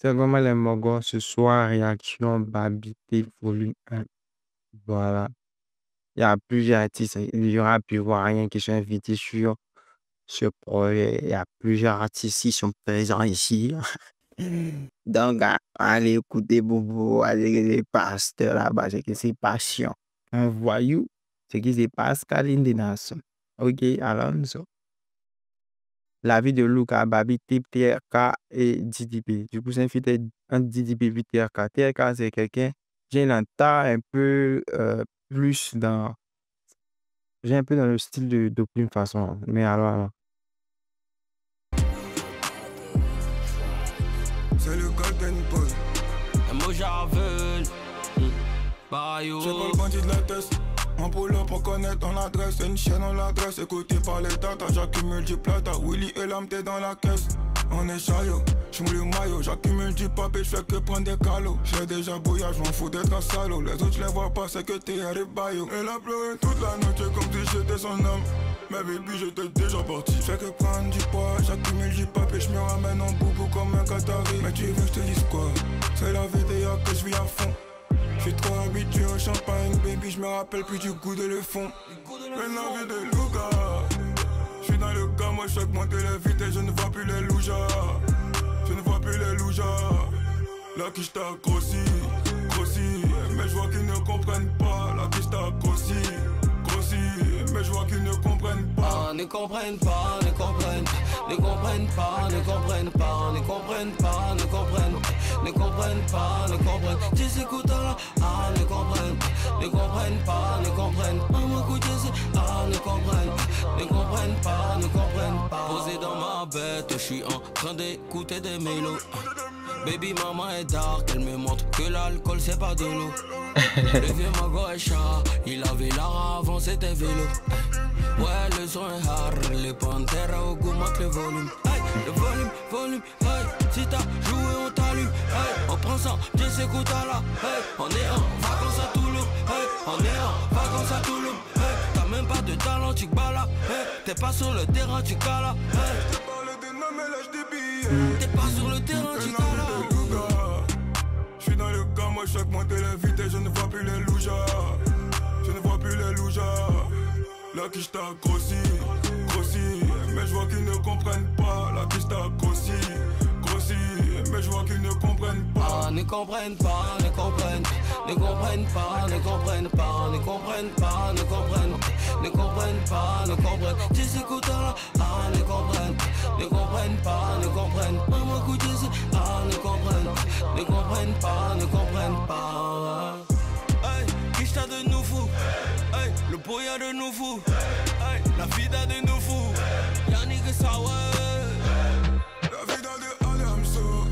C'est vraiment les Mogos ce soir, réaction Babité volume 1. Voilà. Il y a plusieurs artistes. Il y aura plus rien qui sont invités sur ce projet. Il y a plusieurs artistes qui sont présents ici. Donc, allez écouter Bobo, allez les pasteurs là-bas, c'est que c'est patient. Un voyou, c'est qui c'est Pascal Indenas. Ok, Alonso. La vie de Luca, Babi, Tip, TRK et DDP. Du coup, c'est un feat entre DDP et TRK. TRK, c'est quelqu'un, j'ai l'entends un peu plus dans. J'ai un peu dans le style de Plume façon. Mais alors. C'est le Golden Boy. Un mot j'aveugle. Bayou. J'ai pas le bandit de la test. Un polo pour connaître ton adresse. C'est une chaîne on l'adresse. Écouté par les datas. J'accumule du plata. Willy et l'âme t'es dans la caisse. On est chaillot, j'm'oule le maillot. J'accumule du papier, j'fais que prendre des calots. J'ai déjà bouillard, j'm'en fous d'être un salaud. Les autres j'les vois pas, c'est que t'es à bayo. Elle a pleuré toute la nuit comme si j'étais son homme. Mais baby j'étais déjà parti. J'fais que prendre du poids, j'accumule du papier. J'me ramène en boubou comme un Qatari. Mais tu veux que j'te dise quoi? C'est la VDA que j'vis à fond. J'suis trop habitué au champagne, baby, j'me rappelle plus du goût de le fond. Mais la vie de Luca. J'suis dans le cas, moi j'fais monter les vitesses, je ne vois plus les loujas. Je ne vois plus les loujas. La quiche t'a grossi, mais je vois qu'ils ne comprennent pas. La quiche t'a grossi, mais je vois qu'ils ne comprennent pas. Ne comprennent pas, ne comprennent pas, ne comprennent pas, ne comprennent pas, ne comprennent pas, ne comprennent pas, ne comprennent pas, ne comprennent. Tu s'écoutes là, ne comprennent pas, ne comprennent pas, ne comprennent pas. Maman écoute ne comprennent pas, ne comprennent pas, ne comprennent pas. Posé dans ma bête, je suis en train d'écouter des mélos. Baby maman est dark, elle me montre que l'alcool c'est pas de l'eau. Le vieux mago est chat, il avait l'art avant c'était vélo. Ouais le son est hard, les panthères au goût manque le volume. Hey, le volume, hey, si t'as joué on t'allume. Hey, on prend ça, Dieu s'écoute à la. Hey, on est en vacances à Toulouse. Hey, on est en vacances à Toulouse. Hey, t'as même pas de talent, tu balas. Hey, t'es pas sur le terrain, tu calas. Hey, t'es pas le dénom mais lâche des billets. T'es pas sur le terrain, tu calas. J'suis dans le cas, moi chaque monter les vitesses, je ne vois plus les loujas. Je ne vois plus les loujas. La quiche t'a grossi, mais je vois qu'ils ne comprennent pas. La quiche t'a grossi, mais je vois qu'ils ne comprennent pas. Ne comprennent pas, ne comprennent pas, ne comprennent pas, ne comprennent pas, ne comprennent pas, ne comprennent pas, ne comprennent pas, ne comprennent. Tu s'écoutes là, ne comprennent pas, ne comprennent pas, ne comprennent. Maman écoute ne comprennent pas, ne comprennent pas, ne comprennent pas. Hey, qui t'a de nous fou? Hey, le boya de nous fou. Hey, la vida de nous fou. Yannick ça ouais. La vida de Adamso,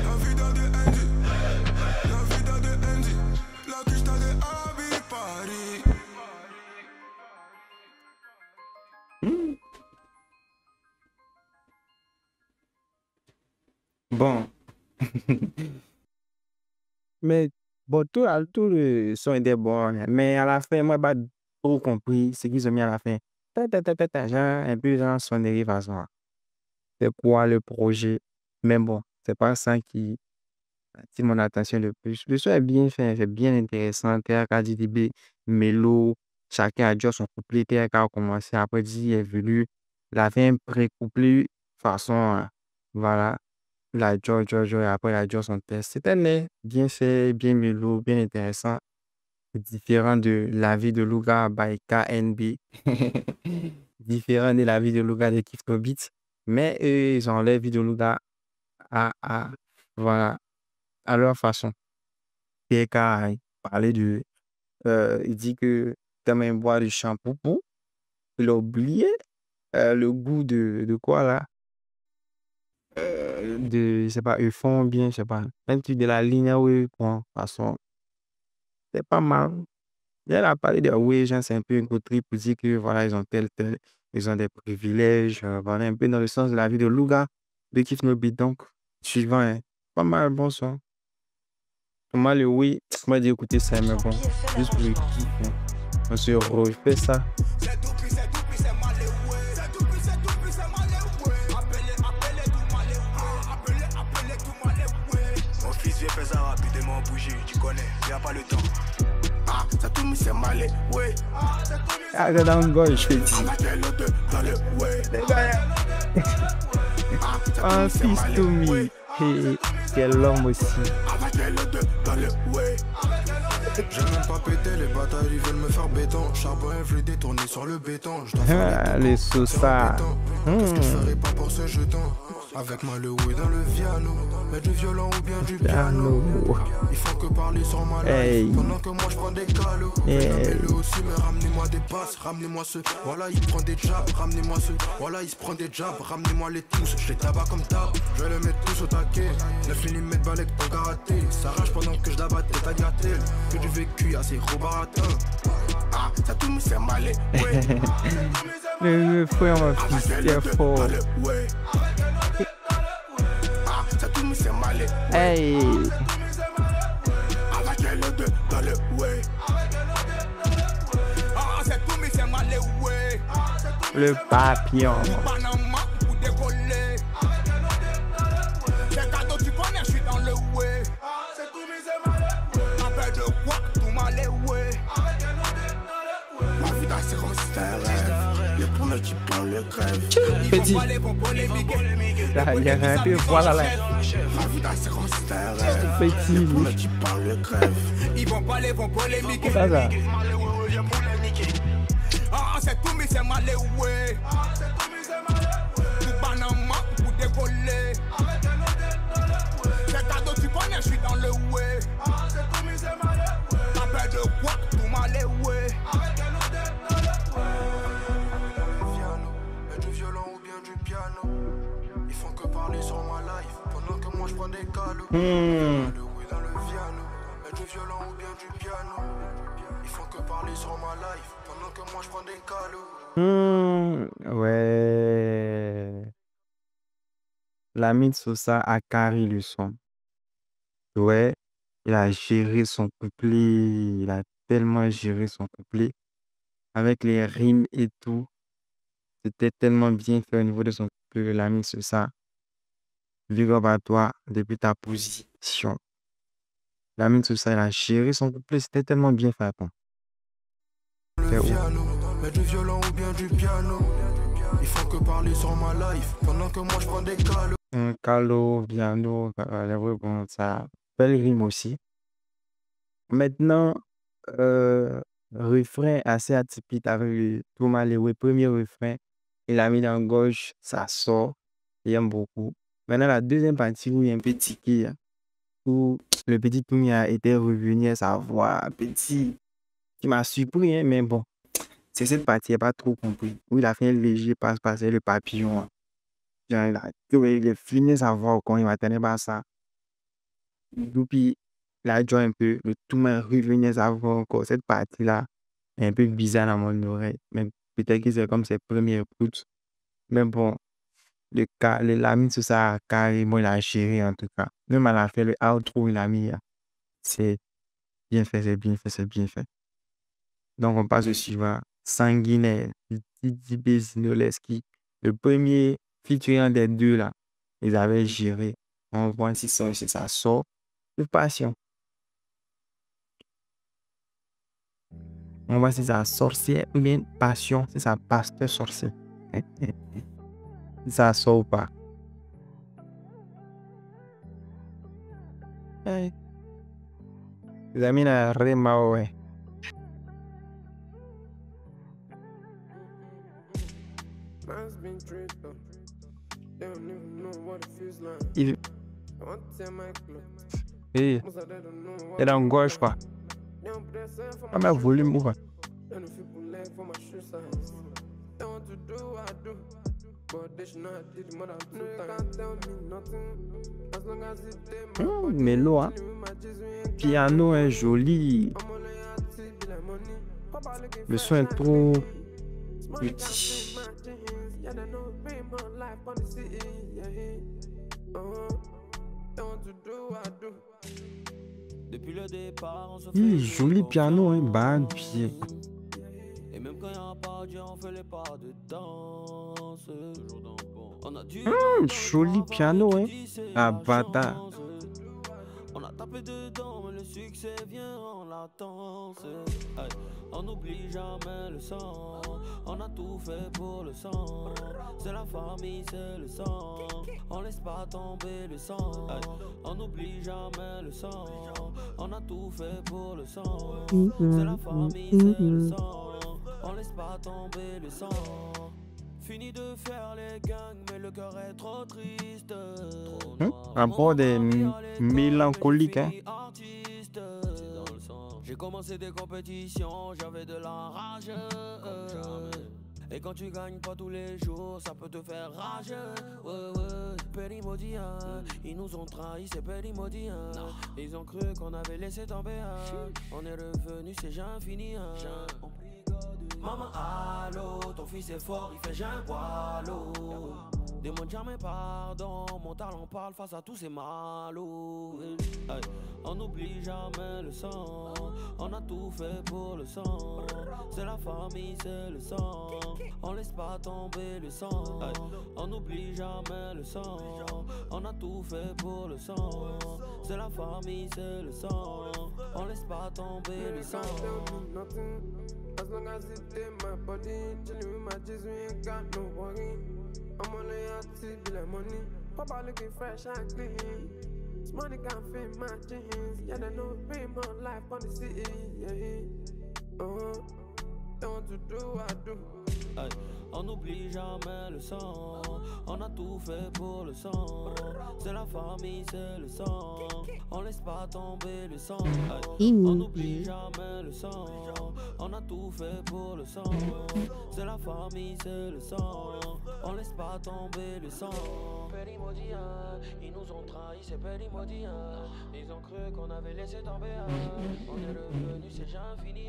la vida de Andy, la vida de Andy, la quiche t'a de Abi Paris. Bon. Mais bon, tout le son était bon. Mais à la fin, moi, pas trop compris ce qu'ils ont mis à la fin. Genre, un peu genre sonnerie façon. C'est quoi le projet? Mais bon, c'est pas ça qui attire mon attention le plus. Le son est bien fait, c'est bien intéressant. TRK, DDB, Mélo, chacun a dit son couplet. TRK a commencé, après dit, il est venu. Il a fait un pré-couplet façon, voilà. La Jojo, et après la Jojo son test. C'était net, bien fait, bien mélo, bien intéressant. Différent de la vie de Luga by KNB. Différent de la vie de Luga de Kif No Beats. Mais eux, ils ont la vie de Luga voilà, à leur façon. PK a parlé de. Il dit que t'aimes même boire du shampoing. Il a oublié le goût de quoi là? Je sais pas, ils font bien, je sais pas. Même si de la ligne, oui, bon, de toute façon, c'est pas mal. Elle a parlé de oui, genre, c'est un peu une coterie pour dire que voilà, ils ont tel, ils ont des privilèges, voilà, un peu dans le sens de la vie de Luga, de Kif No Beat. Donc, suivant, hein, pas mal, bon son. Moi, le oui, moi, j'ai écouté ça, mais bon, juste pour le kiff, hein. On se refait ça. j'ai fait ça rapidement bouger, tu connais, y'a pas le temps. Ah, ça tout mis c'est malé, ouais. Ah, dans le gauche, je dis. Un fils to me. Hey, quel homme aussi. J'ai même pas pété, les batailles ils veulent me faire béton. Charbon je l'ai détourné sur le béton. Les sauces. Qu'est-ce que je ferais pas pour ce jeton? Avec moi le way dans le piano. Mais du violon ou bien du piano. Ils font que parler sur ma life. Pendant que moi je prends des calots. Ramenez-le aussi mais ramenez-moi des passes. Ramenez-moi ceux, voilà il prend des jabs. Ramenez-moi ceux, voilà il se prend des jabs. Ramenez-moi les tous, je les tabac comme table. Je vais les mettre tous au taquet. 9 mm de balai que ton karaté. Ça rage pendant que je la battais, t'as gâté. Que du vécu assez gros baratin. Ah, ça tout me c'est malé. Le frère m'a fils, c'est fort. Ah, ça tout me c'est malé. Hey. Avec les deux dans le way. Ah, c'est tout me c'est malé, ouais. Le papillon. Panama pour décoller. Les cadeaux tu connais, je suis dans le way. C'est tout me c'est malé. Un peu de quoi, tout malé, ouais. La vie c'est comme si c'était un rêve. Les premiers qui parlent le crève. Petit. Là, il y a un peu, voilà là. La vie c'est comme si c'était un rêve. Petit. Les premiers qui parlent le crève. Ils vont parler, vont polémiquer. Ça, ça. Ah, c'est tout, mais c'est malé, ouais. Tout Panama pour décoller. Les cadeaux, tu connais, je suis dans le way. T'as peur de quoi, tout malé, ouais. Mais du violon ou bien du piano. Ils font que parler sur ma life. Pendant que moi je prends des calots. Le way dans le piano. Mais du violon ou bien du piano. Ils font que parler sur ma life. Pendant que moi je prends des calots. Ouais. Lamine Sosa a carré le son. Ouais. Il a géré son couplet. Il a tellement géré son couplet. Avec les rimes et tout. C'était tellement bien fait au niveau de son couplet. Lamine Sosa. Big up à toi depuis ta position. Lamine Sosa, il a géré son couplet. C'était tellement bien fait. Attends. Le piano, mais du violon ou bien du piano. Ils font que parler sur ma life. Pendant que moi je prends des calots. Calo, piano, bon, ça. Belle rime aussi. Maintenant, refrain assez atypique avec le Thomas Lewe. Premier refrain, il a mis dans gauche, ça sort. J'aime beaucoup. Maintenant, la deuxième partie où il y a un peu tiqué, où le petit Toumi a été revenu à sa voix. Petit, qui m'a surpris, hein, mais bon, c'est cette partie, il n'a pas trop compris. Où il a fait un léger passe-passer le papillon. Hein. Genre, il a fini sa voix quand il m'attendait pas à ça. Puis, il a joué un peu, le tout m'a revenu à sa voix encore. Cette partie-là est un peu bizarre dans mon oreille. Mais peut-être que c'est comme ses premières écoutes. Mais bon, Lamine sur ça, carrément, il a géré en tout cas. Même à la fin, le outro, il a mis. C'est bien fait, c'est bien fait, c'est bien fait. Donc, on passe au suivant. Sanguinaire, Didi Bezinoleski. Le premier featuring des deux, là, ils avaient géré. On voit si ça sort. De passion. On voit si ça sorcier ou bien passion, si ça pasteur sorcier. Si ça sort ou pas. Hey. Les amis, la Rema, ouais. Il est dans gauche, quoi. Ah, mais volume, quoi. Mélo, hein. Piano est joli. Le son est trop petit. Joli piano, hein, bad pied. Et même quand y'a pas Dieu, on fait les pas de danse. Joli piano, hein. Ah, bâtard. taper dedans, mais le succès vient en latence. Hey, on n'oublie jamais le sang, on a tout fait pour le sang. C'est la famille, c'est le sang, on laisse pas tomber le sang. Hey, on n'oublie jamais le sang, on a tout fait pour le sang. C'est la famille, c'est le sang, on laisse pas tomber le sang. Fini de faire les gangs, mais le cœur est trop triste. Un peu de mélancolique, hein. J'ai commencé des compétitions, j'avais de la rage. Et quand tu gagnes pas tous les jours, ça peut te faire rage. Périmodi, ils nous ont trahis, c'est Périmodi. Ils ont cru qu'on avait laissé tomber. On est revenu, c'est jamais fini. Maman, allô, ton fils est fort, il fait un boileau. Demande jamais pardon, mon talent parle face à tous ces malos. Hey, on n'oublie jamais le sang, on a tout fait pour le sang. C'est la famille, c'est le sang, on laisse pas tomber le sang. Hey, on n'oublie jamais le sang, on a tout fait pour le sang. C'est la famille, c'est le sang, on laisse pas tomber le sang. As long as it in my body, chillin' with my G's, we ain't got no worry. I'm on the out to be like money. Papa looking fresh and clean. This money can't fit my jeans. Yeah, they know pay my life on the city. Yeah, don't you do, I do. Hey, on n'oublie jamais le sang, on a tout fait pour le sang. C'est la famille, c'est le sang, on laisse pas tomber le sang. Hey, on n'oublie jamais le sang, on a tout fait pour le sang. C'est la famille, c'est le sang, on laisse pas tomber le sang. Périmodi, ils nous ont trahis, c'est Périmodi. Ils ont cru qu'on avait laissé tomber. On est revenu, c'est jamais fini.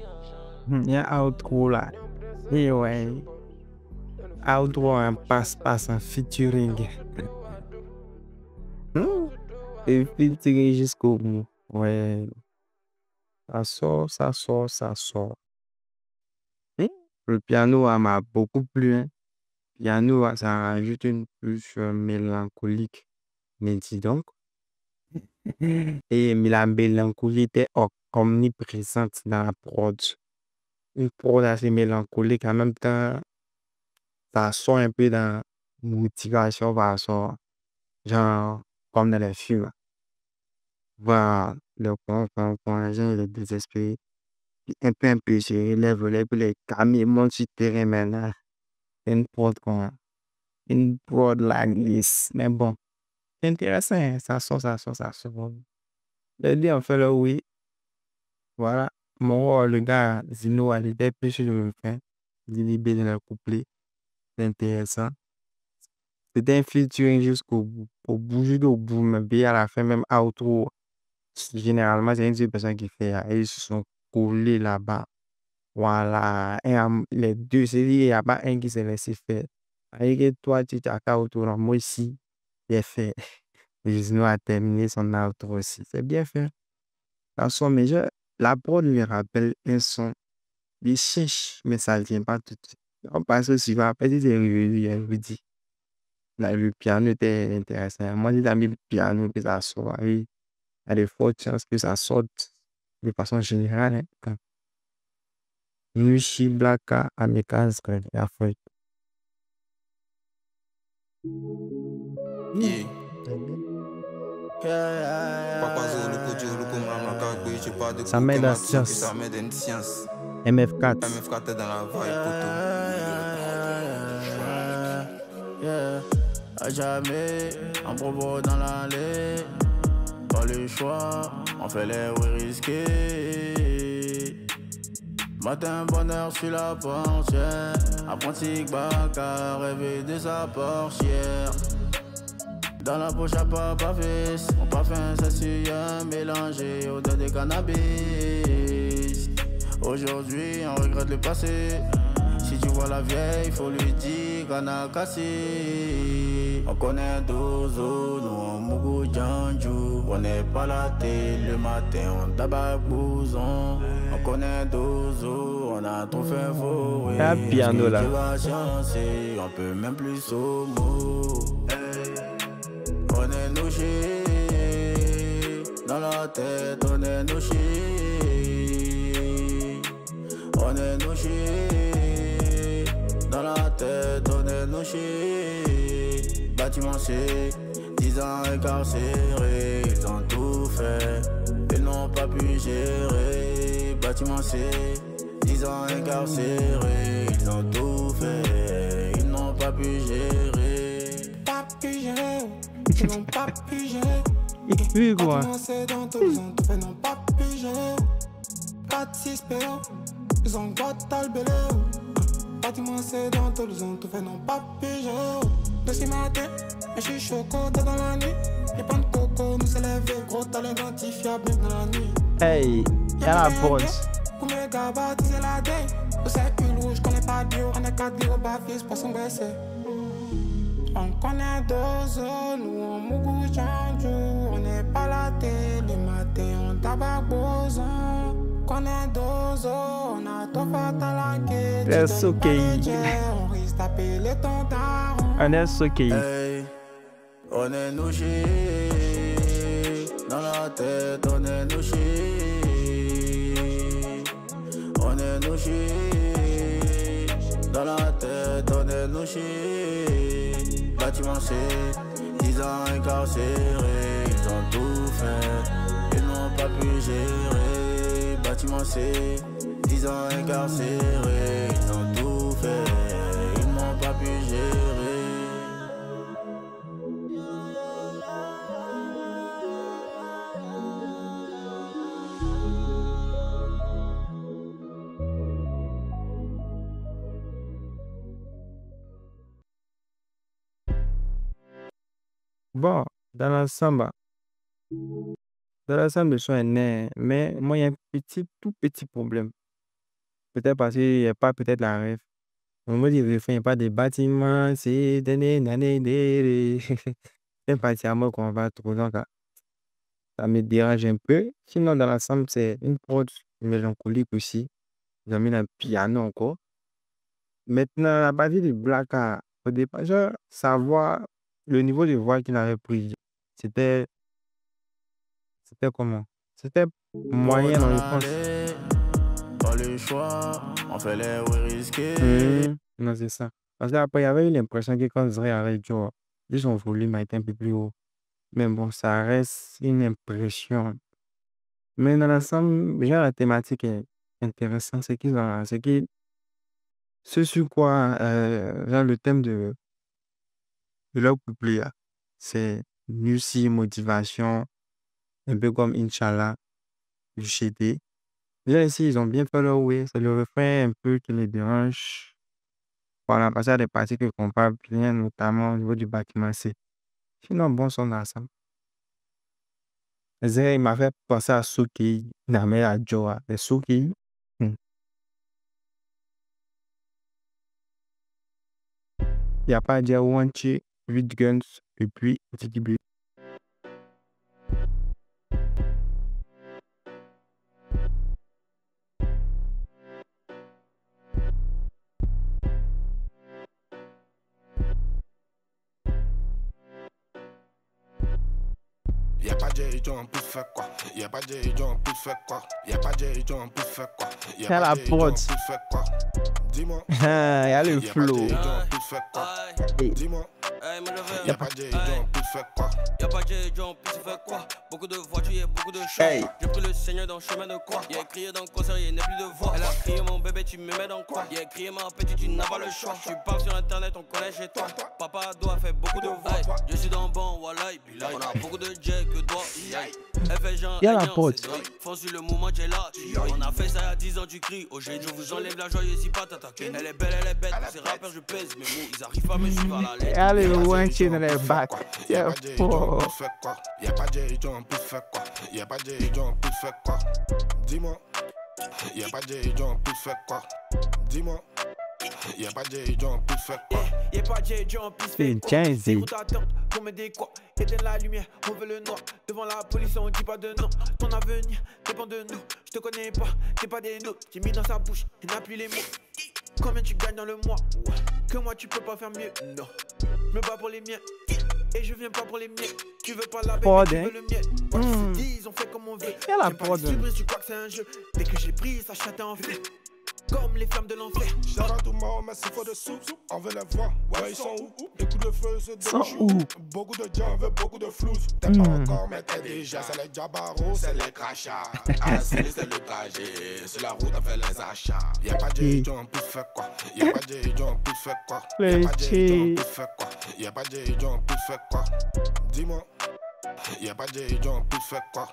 Il y a outro là. Et ouais. Outro un passe-passe, un featuring. Et featuring jusqu'au bout. Ouais. Ça sort, ça sort, ça sort. Le piano m'a beaucoup plu. Hein. Le piano, ça rajoute une touche mélancolique. Mais dis donc. Et la mélancolie était omniprésente dans la prod. Une prod assez mélancolique en même temps. Ça sort un peu dans motivation, ça sort, genre, comme dans les films. Voir le conjoint, il est désespéré. Puis un peu, je relève, puis les camions montent sur le terrain maintenant. Une prod like this. Mais bon, c'est intéressant, hein. Ça sort. Le dit, on fait le oui. Voilà. Le gars, Zino, il était plus sur le refrain. Il est libéré dans le couplet. C'est intéressant. C'était un featuring jusqu'au bout. Au bout, mais puis à la fin, même outro. Généralement, c'est une seule personne qui fait. Et ils se sont collés là-bas. Voilà. Les deux, c'est il n'y a pas un qui s'est laissé faire. Avec toi, tu as qu'à outro. Moi aussi, j'ai fait. Jusno a terminé son outro aussi. C'est bien fait. Dans son majeur, la prod lui rappelle un son. Il cherche, mais ça ne vient pas tout de suite. On passe au suivant. Après, c'est dit. Là, le piano était intéressant. Moi, j'ai mis le piano que ça sort. Il y a des fortes chances que ça sorte de façon générale. Hein. Nushi Blacka, Amicaz, et Afrique. Ça m'aide à science. MF4. MF4 est dans la vibe, À jamais, un propos dans l'allée. Pas le choix, on fait les oui risqués. Matin, bonheur sur la portière. Apprenti Baka, rêver de sa portière. Dans la poche à papa fils, mon parfum c'est sueur mélangé odeur de cannabis. Aujourd'hui on regrette le passé. Si tu vois la vieille, faut lui dire qu'on a cassé. On connaît Dozo, nous on Mougou Djanjou. On n'est pas la télé, le matin on tabac bouson. On connaît Dozo, on a trop fait faux. Ah, piano là. Tu vas chancer, on peut même plus au mot. On est nouché dans la la tête, on est nos chiens. On est nos chiens. Dans la tête, on est nos chiens. Bâtiment C, 10 ans incarcérés, ils ont tout fait. Ils n'ont pas pu gérer. Bâtiment C, 10 ans incarcérés, ils ont tout fait. Ils n'ont pas pu gérer. Pas pu gérer, ils n'ont pas pu gérer. Oui, quoi. Bâtiment C dans tous, ils ont tout fait, n'ont pas pu gérer. 4-6 PO, ils ont gâté le belé. Bâtiment C dans tous, ils ont tout fait, n'ont pas pu gérer. De ce matin, je suis choco dans la nuit. Les pans de coco nous élèvent, gros talent identifiable dans la nuit. Hey, y'a la bosse. Pour mes gars baptiser la day. Au cercle rouge, connais pas bio. On est 4 dire bas fils, pas son baissé. On connaît deux zones, nous on mougou change. On n'est pas la télé, matin, on tabac boson. Connaît deux zones, on a tout fait à la quête. That's okay. On risque d'appeler les tontards. And that's okay. Hey, on est nos chiens. Dans la tête, on est nos chiens. On est nos chiens. Dans la tête, on est nos chiens. Bâtiment C, 10 ans incarcérés, ils ont tout fait. Ils n'ont pas pu gérer. Bâtiment C, 10 ans incarcérés, ils ont tout fait. Ils n'ont pas pu gérer. Bon, dans l'ensemble, le son est né, mais moi, il y a un tout petit problème. Peut-être parce qu'il n'y a pas peut-être la rêve. Au moment du refrain, il n'y a pas de bâtiment, c'est c'est parti à moi qu'on va trop dans ça me dérange un peu. Sinon, dans l'ensemble, c'est une prod mélancolique aussi. J'ai mis un piano encore. Maintenant, la partie de Black, au départ, genre, sa voix, le niveau de voix qu'il avait pris, c'était comment? C'était moyen dans le fond. Pas le choix, on fait les risqués. Non, c'est ça. Parce qu'après, il y avait eu l'impression que quand Zray avait dit, lui, son volume a été un peu plus haut. Mais bon, ça reste une impression. Mais dans l'ensemble, déjà, la thématique est intéressante. Ce sur quoi, genre, le thème de leur couplet, là, c'est Nussi, motivation, un peu comme Inch'Allah, du Chété. Déjà ici, ils ont bien fait leur way. C'est le refrain un peu qui les dérange. Voilà, parce qu'il y a des parties que je comprends bien, notamment au niveau du bâtiment C. Sinon, bon son ensemble. Il m'a fait penser à Soukei, Namé à Joa. Mais Soukei, il n'y a pas à dire Wanchi, 8 guns, et puis Tiki B. Y'a pas J. John, plus fait quoi? Y'a pas J. John, plus fait quoi? Y'a pas J. John, plus fait quoi? Y'a Quelle pas J. John, approche. plus fait quoi? Dis-moi. Il y a le Y'a pas flow. J. John, plus fait quoi? Dis-moi. Y'a pas J. John, plus fait quoi? Y'a pas J. John, plus fait quoi? Beaucoup de voitures, y'a beaucoup de choix. Hey. J'ai pris le Seigneur dans le chemin de croix. Y'a crié dans le concert, y'a n'est plus de voix. Elle a crié mon bébé, tu me mets dans quoi? Y'a crié ma petite, tu n'as pas le choix. Tu parles sur internet, on connaît chez toi. Papa doit faire beaucoup de voix. Je suis dans le bon, voilà, et puis là, on a beaucoup de J que toi. Elle fait genre, Y'a la pote. Fonce sur le moment, j'ai là. On a fait ça il y a 10 ans, tu cries. Aujourd'hui, je vous enlève la joie, ici pas t'attaquer. Elle est belle, elle est bête. Ces rappeurs, je pèse mes mots, ils arrivent pas à me suivre à la lettre. Allez, le Wanchi dans les bacs. Y'a C'est pas J. John, fort. plus fait quoi? Y'a pas J. John, plus fait quoi? Y'a pas J. John, plus fait quoi? Dis-moi. Y'a pas J. John, plus fait quoi? Dis-moi. Y'a pas J. John, plus fait quoi? Y'a pas J. John, plus C'est fait une quoi? Jay-Z. C'est où t'attends pour m'aider quoi? Éteins la lumière, on veut le noir. Devant la police, on dit pas de non. Ton avenir dépend de nous. Je te connais pas, t'es pas des nôtres. J'ai mis dans sa bouche, il n'a plus les mots. Combien tu gagnes dans le mois? Que moi tu peux pas faire mieux, non. Je me bats pour les miens. Et je viens pas pour les miens. Tu veux pas la Oh, baby, tu dang. veux le mien. Moi, tu sais, ils ont fait comme mon vœu. Et la J'aime pas prod. les surprises, tu crois que c'est un jeu. Dès que j'ai pris, ça chatait en feu. Comme les flammes de l'enfer. Shout tout Mahomet, c'est faux de sous. On veut les voir, ouais, ils sont où? Des coups de feu, c'est Sont de où? Beaucoup de gens veulent beaucoup de flous. T'es pas encore, mais t'es déjà. C'est les jabaros, c'est les crachats. Assis, c'est le trajet. Sur la route, on fait les achats. Y'a pas de gens en plus fait quoi. Y'a pas de gens en plus fait quoi. Y'a pas de gens en plus fait quoi. Y'a pas de gens en plus fait quoi. Dis-moi. Y'a pas de gens en plus fait quoi.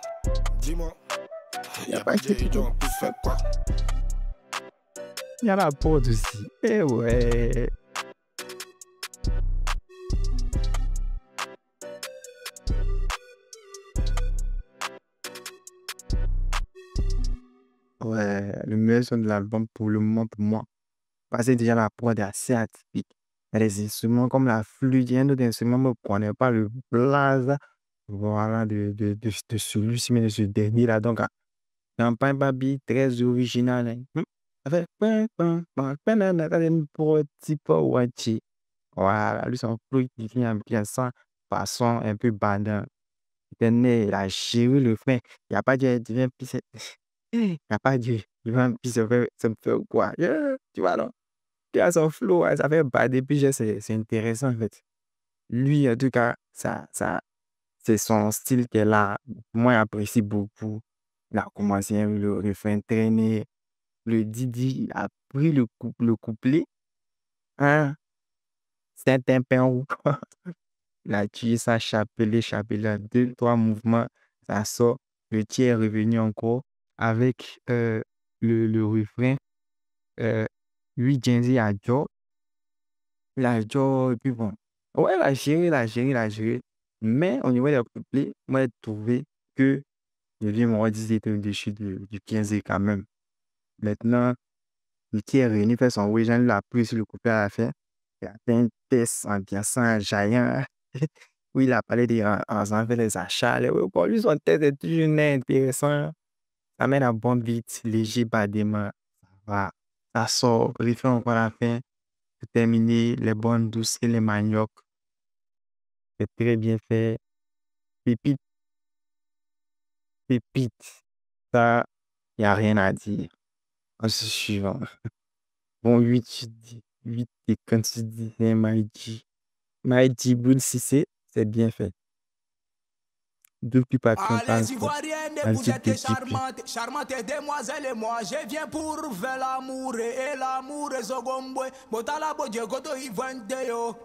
Dis-moi. Y'a pas de gens en plus fait quoi. Il y a la prod aussi. Eh ouais. Ouais, le meilleur son de l'album pour le moment pour moi. Parce que déjà la prod est assez atypique. Il y a des instruments comme la flûte, il y a un autre instrument, mais on ne connaît pas le blaze. Voilà, de celui-ci, mais de ce dernier-là. Donc, dans Pine Baby, très original. Hein. Ça fait une prototype watchy. Voilà, lui, son flow, il vient bien sans façon un peu bandant. Il a géré le frein. Il n'y a pas de divin pisse. Il n'y a pas de divin pisse. Ça me fait quoi? Tu vois, non? Tu as son flow, ça fait bader. Puis, c'est intéressant, en fait. Lui, en tout cas, c'est son style qu'elle a. Moi, j'apprécie beaucoup. Il a commencé le refrain traîner. Le Didi, il a pris le couplet. Hein? C'est un pain ou quoi? Il a tué ça, chapelet en 2-3 mouvements. Ça sort. Le tiers est revenu encore avec le refrain. Lui, Genzi a Joe. Il a Joe, et puis bon. Ouais, il a géré. Mais au niveau des couplets, moi, j'ai trouvé que le vieux Mordi était au-dessus du 15 quand même. Maintenant, le tiers est revenu faire son oui, Jean l'a pris sur le couplet à la fin. Il a fait un test en disant Jaillant. Oui, il a parlé en faisant les achats. Pour lui, son test est toujours intéressant. Ça mène à bon beat, léger, badément. Ça va. Ça sort, il fait encore la fin. Pour terminer, les bonnes douces et les maniocs. C'est très bien fait. Pépite. Ça, il n'y a rien à dire. Ensuite, suivant. Bon, 8, tu dis. 8, et quand tu dis, c'est Maïdi Boul Cissé, c'est bien fait. Depuis Papillon Allez, Transport. Ivoirienne, Un vous petit êtes peu charmante, charmante demoiselle et moi, je viens pour faire l'amour et l'amour est Zogombwe. Botala bodje goto Ivanteo.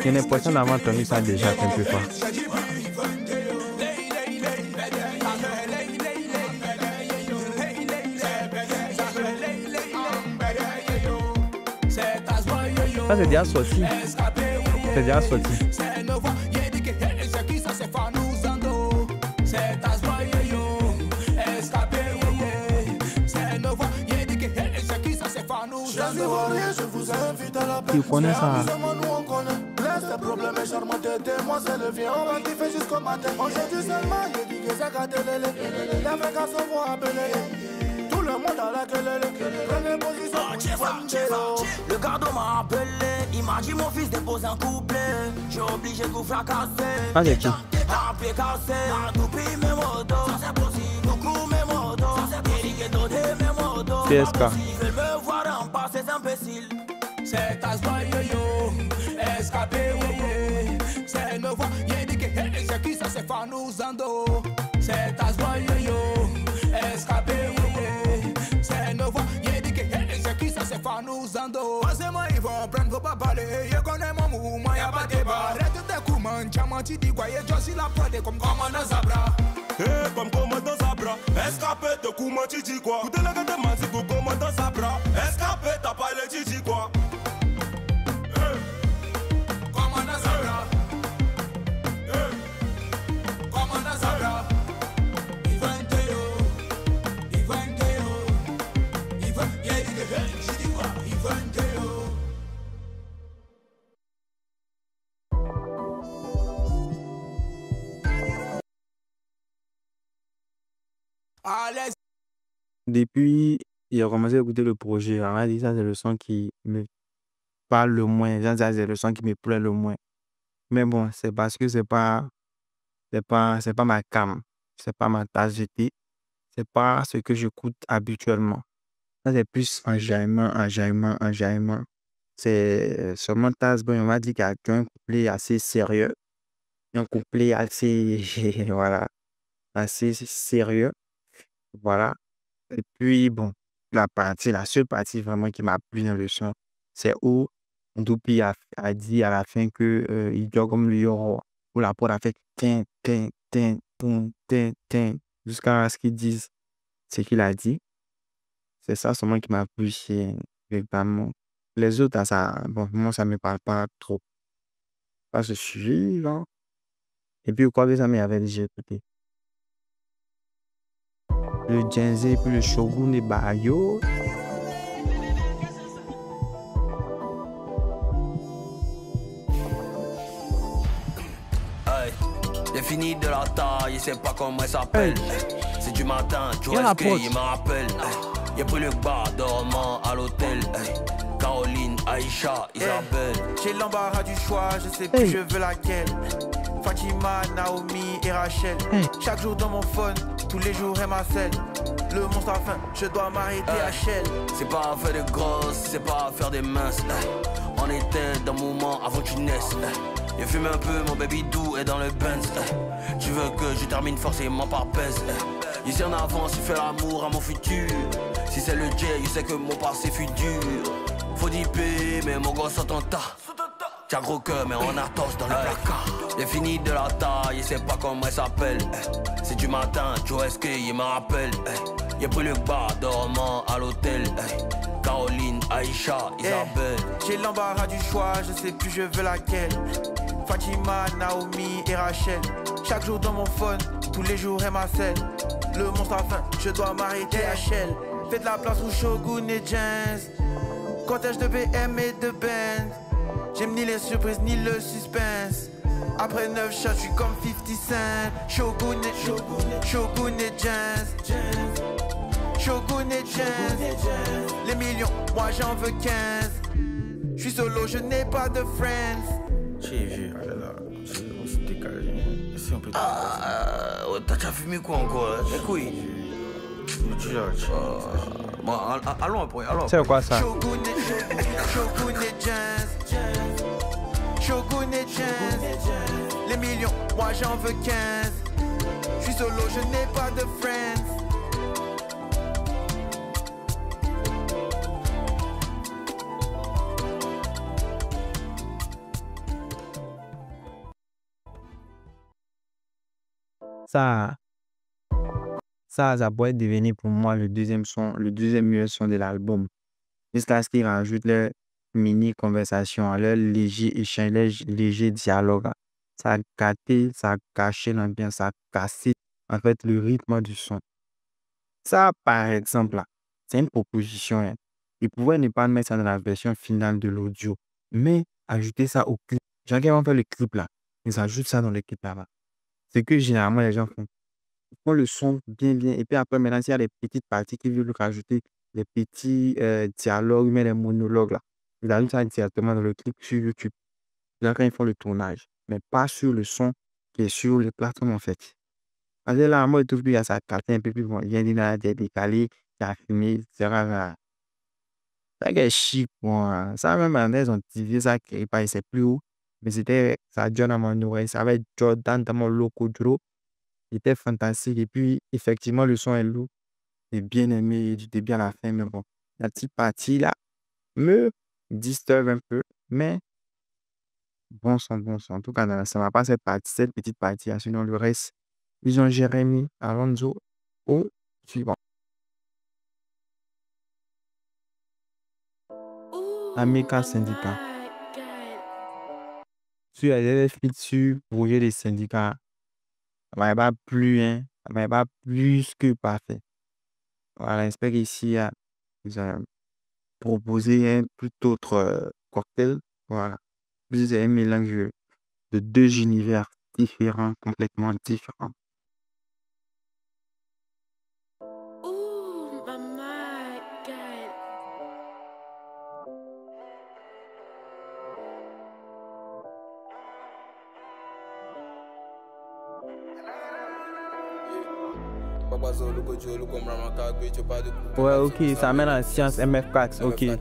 J'ai l'impression d'avoir entendu ça déjà quelque part. Ça, c'est déjà sorti. C'est déjà sorti. Je vous invite à la Tu connais ça? Laisse tes problèmes et charmante demoiselle, viens, on va kiffer jusqu'au matin. Aujourd'hui seulement, il dit que ça gâte les fréquences vont appeler. Tout le monde a la gueule, prenez position. Le garde m'a appelé, il m'a dit mon fils dépose un couplet. J'ai obligé de tout fracasser. Ah, c'est tout. Un pied cassé, un toupie mes motos. Ça c'est possible, beaucoup mes motos. Ça c'est possible, et donner mes motos. PSK. Ils veulent me voir en bas, ces imbéciles. C'est ta joie yo, escapé oui, c'est nouveau, y'a dit que c'est qui ça c'est pas nous ando. C'est ta joie yo, escapé oui, c'est nouveau, y'a dit que c'est qui ça c'est pas nous ando. Passez-moi ils vont prendre vos papales, y'a connaît mon mouvement, y'a pas de débat. Arrête de couman, chaman tu dis quoi, y'a juste la prod comme commandant Zabra. Eh, comme commandant Zabra, escapé de comment tu dis quoi? Vous déléguez de man, c'est pour commandant Zabra. Escapé, t'as pas le tu dis quoi? Commandant Zabra. Commandant Zabra. Ivanteo. Ivanteo. Allez. Depuis il a commencé à écouter le projet. On a dit ça, c'est le son qui me parle le moins. Ça, c'est le son qui me plaît le moins. Mais bon, c'est parce que c'est pas ma cam. C'est pas ma tasse de thé. C'est pas ce que j'écoute habituellement. Ça, c'est plus enjaillement. C'est seulement tasse, bon, on m'a dit qu'il y a un couplet assez sérieux. Un couplet assez, voilà, assez sérieux. Voilà. Et puis, bon, la seule partie vraiment qui m'a plu dans le son, c'est où Doupi a dit à la fin que il dort comme le yoro, où la prod a fait tin, tin, tin, tin, tin, tin, jusqu'à ce qu'ils disent ce qu'il a dit. C'est ça seulement qui m'a plu chez vraiment. Les autres, ça, bon, moi, ça me parle pas trop. Pas ce suivant. Et puis, quoi que ça m'avait déjà écouté. Le Jenzé, puis le Shogun et Bayo. J'ai fini de la taille, il sait pas comment elle s'appelle. C'est du matin, tu vois ce qu'il me rappelle. J'ai pris le bar dormant à l'hôtel. Caroline, Aïcha, Isabelle. J'ai l'embarras du choix, je sais plus je veux laquelle. Fatima, Naomi et Rachel. Chaque jour dans mon phone, tous les jours elle m'asselle. Le monstre a faim, je dois m'arrêter à Shell. C'est pas à faire des grosses, c'est pas à faire des minces. On était dans mon moment avant que tu naisses. Je fume un peu, mon baby doux est dans le Benz. Tu veux que je termine forcément par pèse. Ici en avance, il fait l'amour à mon futur. Si c'est le J, il sait que mon passé fut dur. Faut dipper, mais mon gosse en tas. T'as gros cœur, mais on a tous dans le placard. J'ai fini de la taille, il sait pas comment elle s'appelle. C'est du matin, Joe SK, il me rappelle. J'ai pris le bar dormant à l'hôtel. Caroline, Aïcha, Isabelle. J'ai l'embarras du choix, je sais plus je veux laquelle. Fatima, Naomi et Rachel. Chaque jour dans mon phone, tous les jours elle m'asselle. Le monstre a faim, je dois m'arrêter à Shell. Fais de la place pour Shogun et Jazz. Cortège de BM et de Benz. J'aime ni les surprises ni le suspense. Après 9 shots, je suis comme 50 Cent. Shogun et Jazz. Shogun et Jazz. Les millions, moi j'en veux 15. Je suis solo, je n'ai pas de friends. J'ai vu, oh là là, on s'est décalé. Est-ce qu'on peut t'as déjà fumé quoi encore? Les couilles. Bon, allons après, allons. C'est quoi ça? Shogun et Jazz. Shogun et Jazz. Les millions, moi j'en veux 15. Je suis solo, je n'ai pas de friends. Ça pourrait devenir pour moi le deuxième meilleur son de l'album. Jusqu'à ce qu'il rajoute leur mini conversation, leur léger échange, leur léger dialogue. Ça a gâté, ça a gâché l'ambiance, ça a cassé en fait le rythme du son. Ça, par exemple, là, c'est une proposition, hein. Ils pouvaient ne pas mettre ça dans la version finale de l'audio, mais ajouter ça au clip. Les gens qui vont faire le clip là, ils ajoutent ça dans le clip là-bas. C'est que généralement les gens font. Ils font le son bien, bien. Et puis après, maintenant, s'il y a des petites parties qui veulent rajouter des petits dialogues, mais les monologues là, ils ajoutent ça directement dans le clip sur YouTube. Là, quand ils font le tournage, mais pas sur le son qui est sur les plateformes en fait. Parce que là, moi, je trouve qu'il y a ça capté un peu plus bon. Il y a des décalés, il y a filmé, etc. Ça qui est chic, moi. Ça, même en ils ont utilisé ça, qui pas, c'est plus haut. Mais ça donne à mon oreille. Ça va être Jordan dans mon loco Dro. Il était fantastique. Et puis, effectivement, le son est lourd. J'ai bien aimé, j'étais bien à la fin, mais bon. La petite partie là me disturbe un peu, mais bon son, bon son. En tout cas, ça ne va pas cette petite partie là. Sinon, le reste, ils ont Jérémy, Alonso au suivant. Amica Syndicat. Tu as fait dessus projet des syndicats. Ça va pas plus, hein. Ça va pas plus que parfait. Voilà, j'espère qu'ici, ils ont proposé un tout autre cocktail. Voilà. C'est un mélange de deux univers différents, complètement différents. Ouais, ok, ça mène en sciences MF4, ok. Il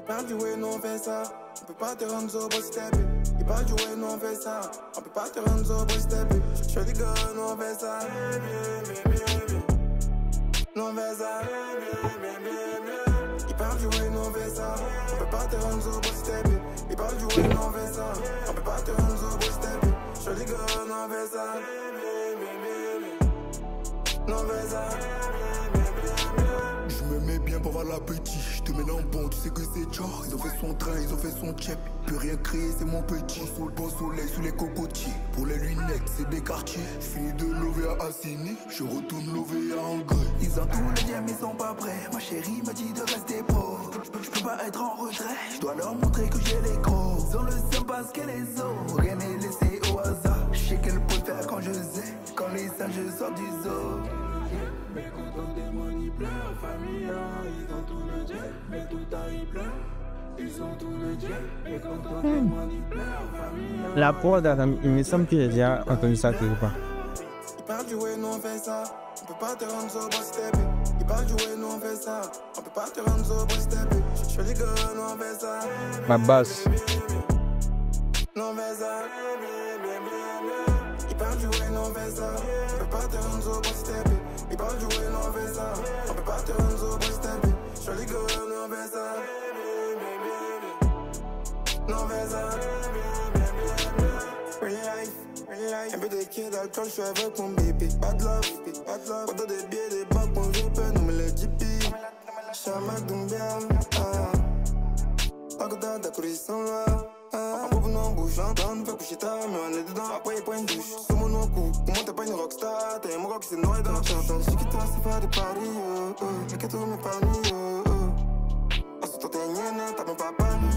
parle du way, nous on fait ça. On peut pas te rendre so boss step. Il parle du way, nous on fait ça. On peut pas te rendre so boss step. Je fais des gars, nous on fait ça. Nous on fait ça. Il parle du way, nous on fait ça. On peut pas te rendre so boss step. Il parle du way, nous on fait ça. On peut pas te rendre so boss step. Je fais des gars, nous on fait ça. Nous on fait ça. Je me mets bien pour voir l'appétit. Je te mets en bon, tu sais que c'est Jar. Ils ont fait son train, ils ont fait son chep. Plus rien créer, c'est mon petit. Sous le beau soleil, sous les cocotiers. Pour les lunettes, c'est des quartiers. Je finis de lever à Assini, je retourne lever à Angers. Ils ont tous les diams, ils sont pas prêts. Ma chérie m'a dit de rester pro. Je peux pas être en retrait, je dois leur montrer que j'ai les gros. Ils ont le seum parce qu'elle est zo. Rien n'est laissé au hasard. Je sais qu'elle peut faire quand je sais. Quand les singes sortent du zoo. Mais quand on démon ils pleurent, famille, ils ont tout le jet, mais tout le temps ils pleurent. Ils ont tout le jet, mais quand on démon ils pleurent, famille. La prod, il me semble que j'ai déjà entendu ça quelque part. Il parle du way, nous on fait ça. On peut pas te rendre so boss step. Il parle du way, nous on fait ça. On peut pas te rendre so boss step. Je fais les gars, nous on fait ça. Ma basse. Nous on fait ça. Il parle du way, nous on fait ça. On peut pas te rendre so boss step. Il parle du way, nous on fait ça. On peut pas te rendre so boss step. Je fais les gars, nous on fait ça. Nous on fait ça. Real life. Un peu de kid alcool, je suis avec mon bébé. Bad love. Pas de des billets, des bacs, mon VIP, nous me les JP. Chamac d'Umbiam. Agoda, d'accord, ils sont là. En pauvre, non, bouge, j'entends, fais coucher ta, mais on est dedans. Après, il point de douche. C'est mon nom, coup. Comment t'es pas une rockstar? T'es un rock, c'est noir dans le chantant. Je quitte toi, c'est faire des paris, mais qu'est-ce que mes paris, Ensuite, toi, t'es une t'as même pas parlé.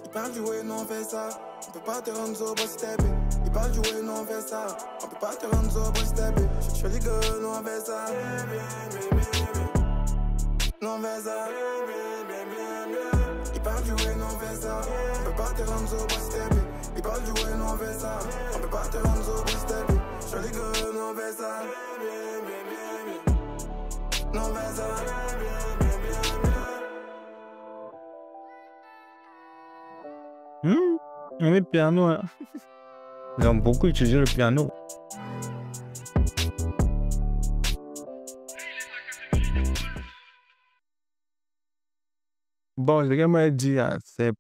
Il parle du way, nous on fait ça. On peut pas te rendre so boss step. Il parle du way, nous on fait ça. On peut pas te rendre so boss step. Je fais les gars, nous on fait ça. Nous on fait ça. Il parle du way, nous on fait ça. On peut pas te rendre so boss step. Il parle du way, nous on fait ça. On peut pas te rendre so boss step. Je fais les gars, nous on fait ça. Nous on fait ça. Le piano, hein. Ils ont beaucoup utilisé le piano. Bon, ce que moi dit, c'est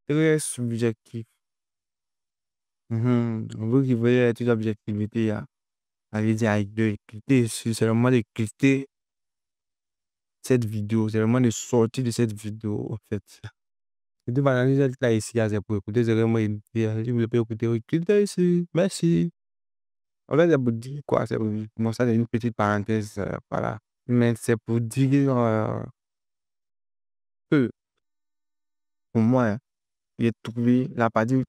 très subjectif. Vous qui voulez toute objectivité, allez dire avec de cliquer, c'est le moment de cliquer cette vidéo, c'est le moment de sortir de cette vidéo, en fait. Et de analyser là ici, c'est pour écouter, c'est vraiment une vidéo. Si vous pouvez écouter, cliquez ici, merci. En fait, c'est pour dire quoi? C'est pour bon, ça, c'est une petite parenthèse, voilà. Mais c'est pour dire que, pour moi, j'ai trouvé la partie,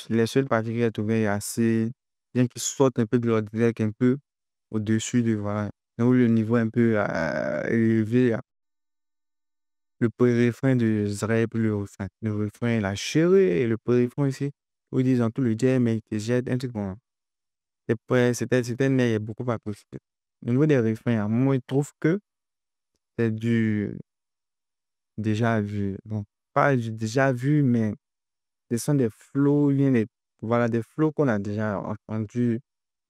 les seules parties que j'ai trouvées assez bien qui sortent un peu de l'ordinaire, un peu au-dessus de, voilà. Donc, le niveau un peu élevé, le refrain de Zrep, le refrain, la chérie, et le refrain ici, où ils disent en tout le dieu, mais ils te jettent, un truc bon. C'était mais beaucoup pas possible. Au niveau des refrains, moi, je trouve que c'est du déjà vu. Bon, pas du déjà vu, mais ce sont des flows, voilà, des flows qu'on a déjà entendus,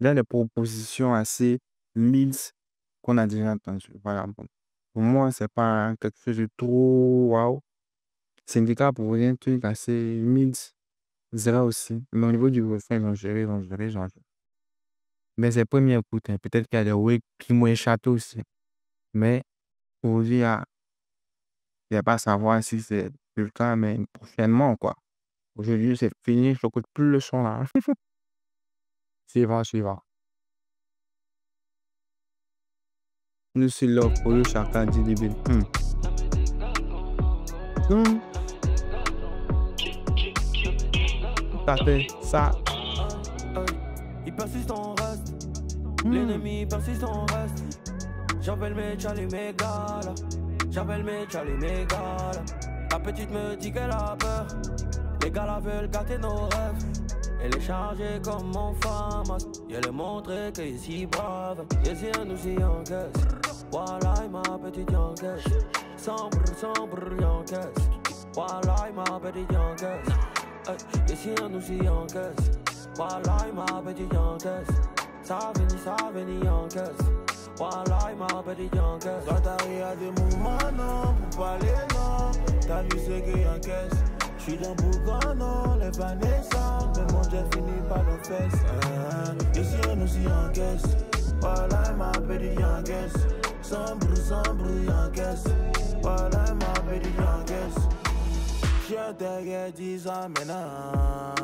là, des propositions assez mix qu'on a déjà entendues. Voilà, bon. Pour moi, c'est pas quelque chose de trop waouh. Syndicat pour un truc assez mix, Zera aussi. Mais au niveau du refrain, ils ont géré. Mais c'est premier écoute, hein. Peut-être qu'il y a des ouais qui m'ont échappé aussi. Mais aujourd'hui, il n'y a pas à savoir si c'est le cas, mais prochainement, quoi. Aujourd'hui, c'est fini, je n'écoute plus le son là. Suivant. Nous sommes là pour le chacun dit début. t'as fait ça. Il persiste, on reste. L'ennemi persiste, on reste. J'appelle mes Charlie, mes gars là. J'appelle mes Charlie, mes gars là. La petite me dit qu'elle a peur. Les gars la veulent gâter nos rêves. Elle est chargée comme mon famas. Elle est montré qu'elle est si brave. Et si elle nous y encaisse. Voilà ma petite encaisse. Sans bruit encaisse. Voilà ma petite encaisse. Et si elle nous y encaisse. Voilà ma petite encaisse. Ça veni encaisse. Voilà ma petite encaisse. Quand t'arrives à des moments non, pour parler non. T'as vu ce qu'il encaisse. J'suis dans Bougon non, les Vanessa. Mais mon jet finit par nos fesses. Ici on nous y encaisse. Voilà ma petite encaisse. Sans bruit encaisse. Voilà ma petite encaisse. J'suis t'inquiète 10 ans maintenant.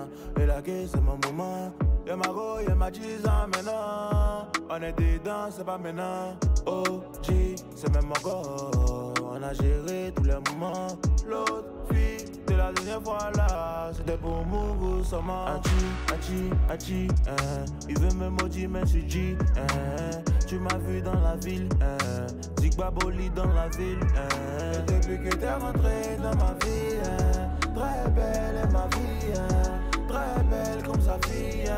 Et la caisse c'est mon moment. Y'a ma go, y'a ma 10 ans maintenant. On est dedans, c'est pas maintenant. OG, c'est même encore. On a géré tous les moments. L'autre fille, c'est la dernière fois là. C'était pour Mougou seulement. Hachi, il veut me maudire, mais je suis G. Tu m'as vu dans la ville. Zigbaboli dans la ville. Et depuis que t'es rentré dans ma vie. Très belle est ma vie. Très belle comme sa fille.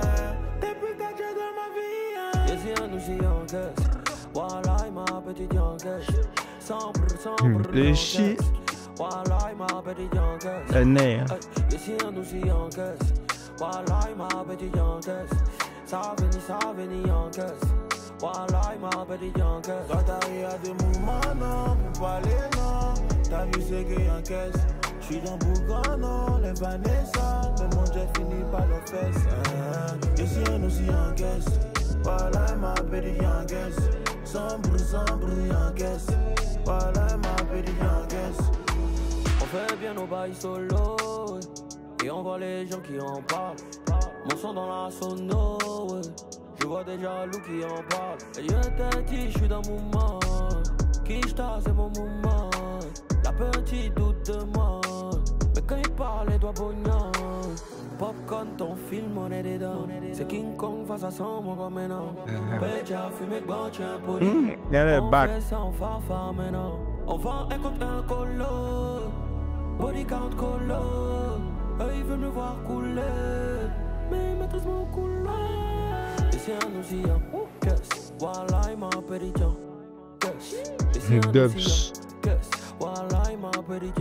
Depuis que t'es dans ma vie. Et si elle nous y encaisse. Voilà ma petite encaisse. Sans bruit shit. Voilà ma petite encaisse. Le nerf. Et si elle nous y encaisse. Voilà ma petite encaisse. Ça veni encaisse. Voilà ma petite encaisse. Quand t'arrives à des moments non, pour parler non. T'as vu ce qu'il encaisse. J'suis dans Bougon non, les Vanessa. Mais mon jet finit par nos fesses. Ici on nous y encaisse. Voilà ma petite encaisse. Sans bruit encaisse. Voilà ma petite encaisse. On fait bien nos bails solo, ouais. Et on voit les gens qui en parlent. Mon son dans la sono, ouais. Je vois des jaloux qui en parlent. Et je t'ai dit, je suis dans mon moment. Kishta, c'est mon moment. La petite doute de moi. Mais quand il parle, les doigts bognants. Popcorn, ton film, on est dedans. C'est King Kong face à son, mon gars, maintenant. Pédia, fumé, bon, tiens, poli. Il y a le bac. On fait ça, on fanfare maintenant. On vend un contre un colo. Body count colo. Eux, ils veulent me voir couler. Mais maîtrise mon couloir. Et si on nous y encaisse. Voilà, il m'a pédit. Et si on nous y encaisse. Voilà, il m'a pédit.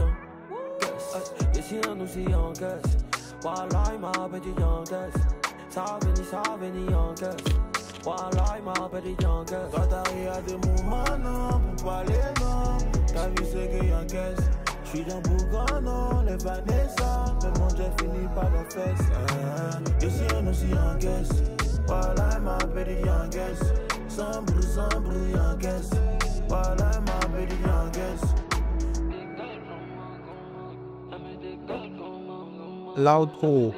Et si on nous y encaisse. Voilà, il m'a pédit encaisse. Ça veni encaisse. Voilà, il m'a pédit encaisse. Quand t'arrives à des moments non, pour parler non. T'as vu ce qu'il encaisse. J'suis dans Bougon non, les Vanessa. Mais mon jet finit par nos fesses. Ici on nous y encaisse. Voilà ma petite encaisse. Sans bruit encaisse. Voilà ma petite encaisse. L'outro.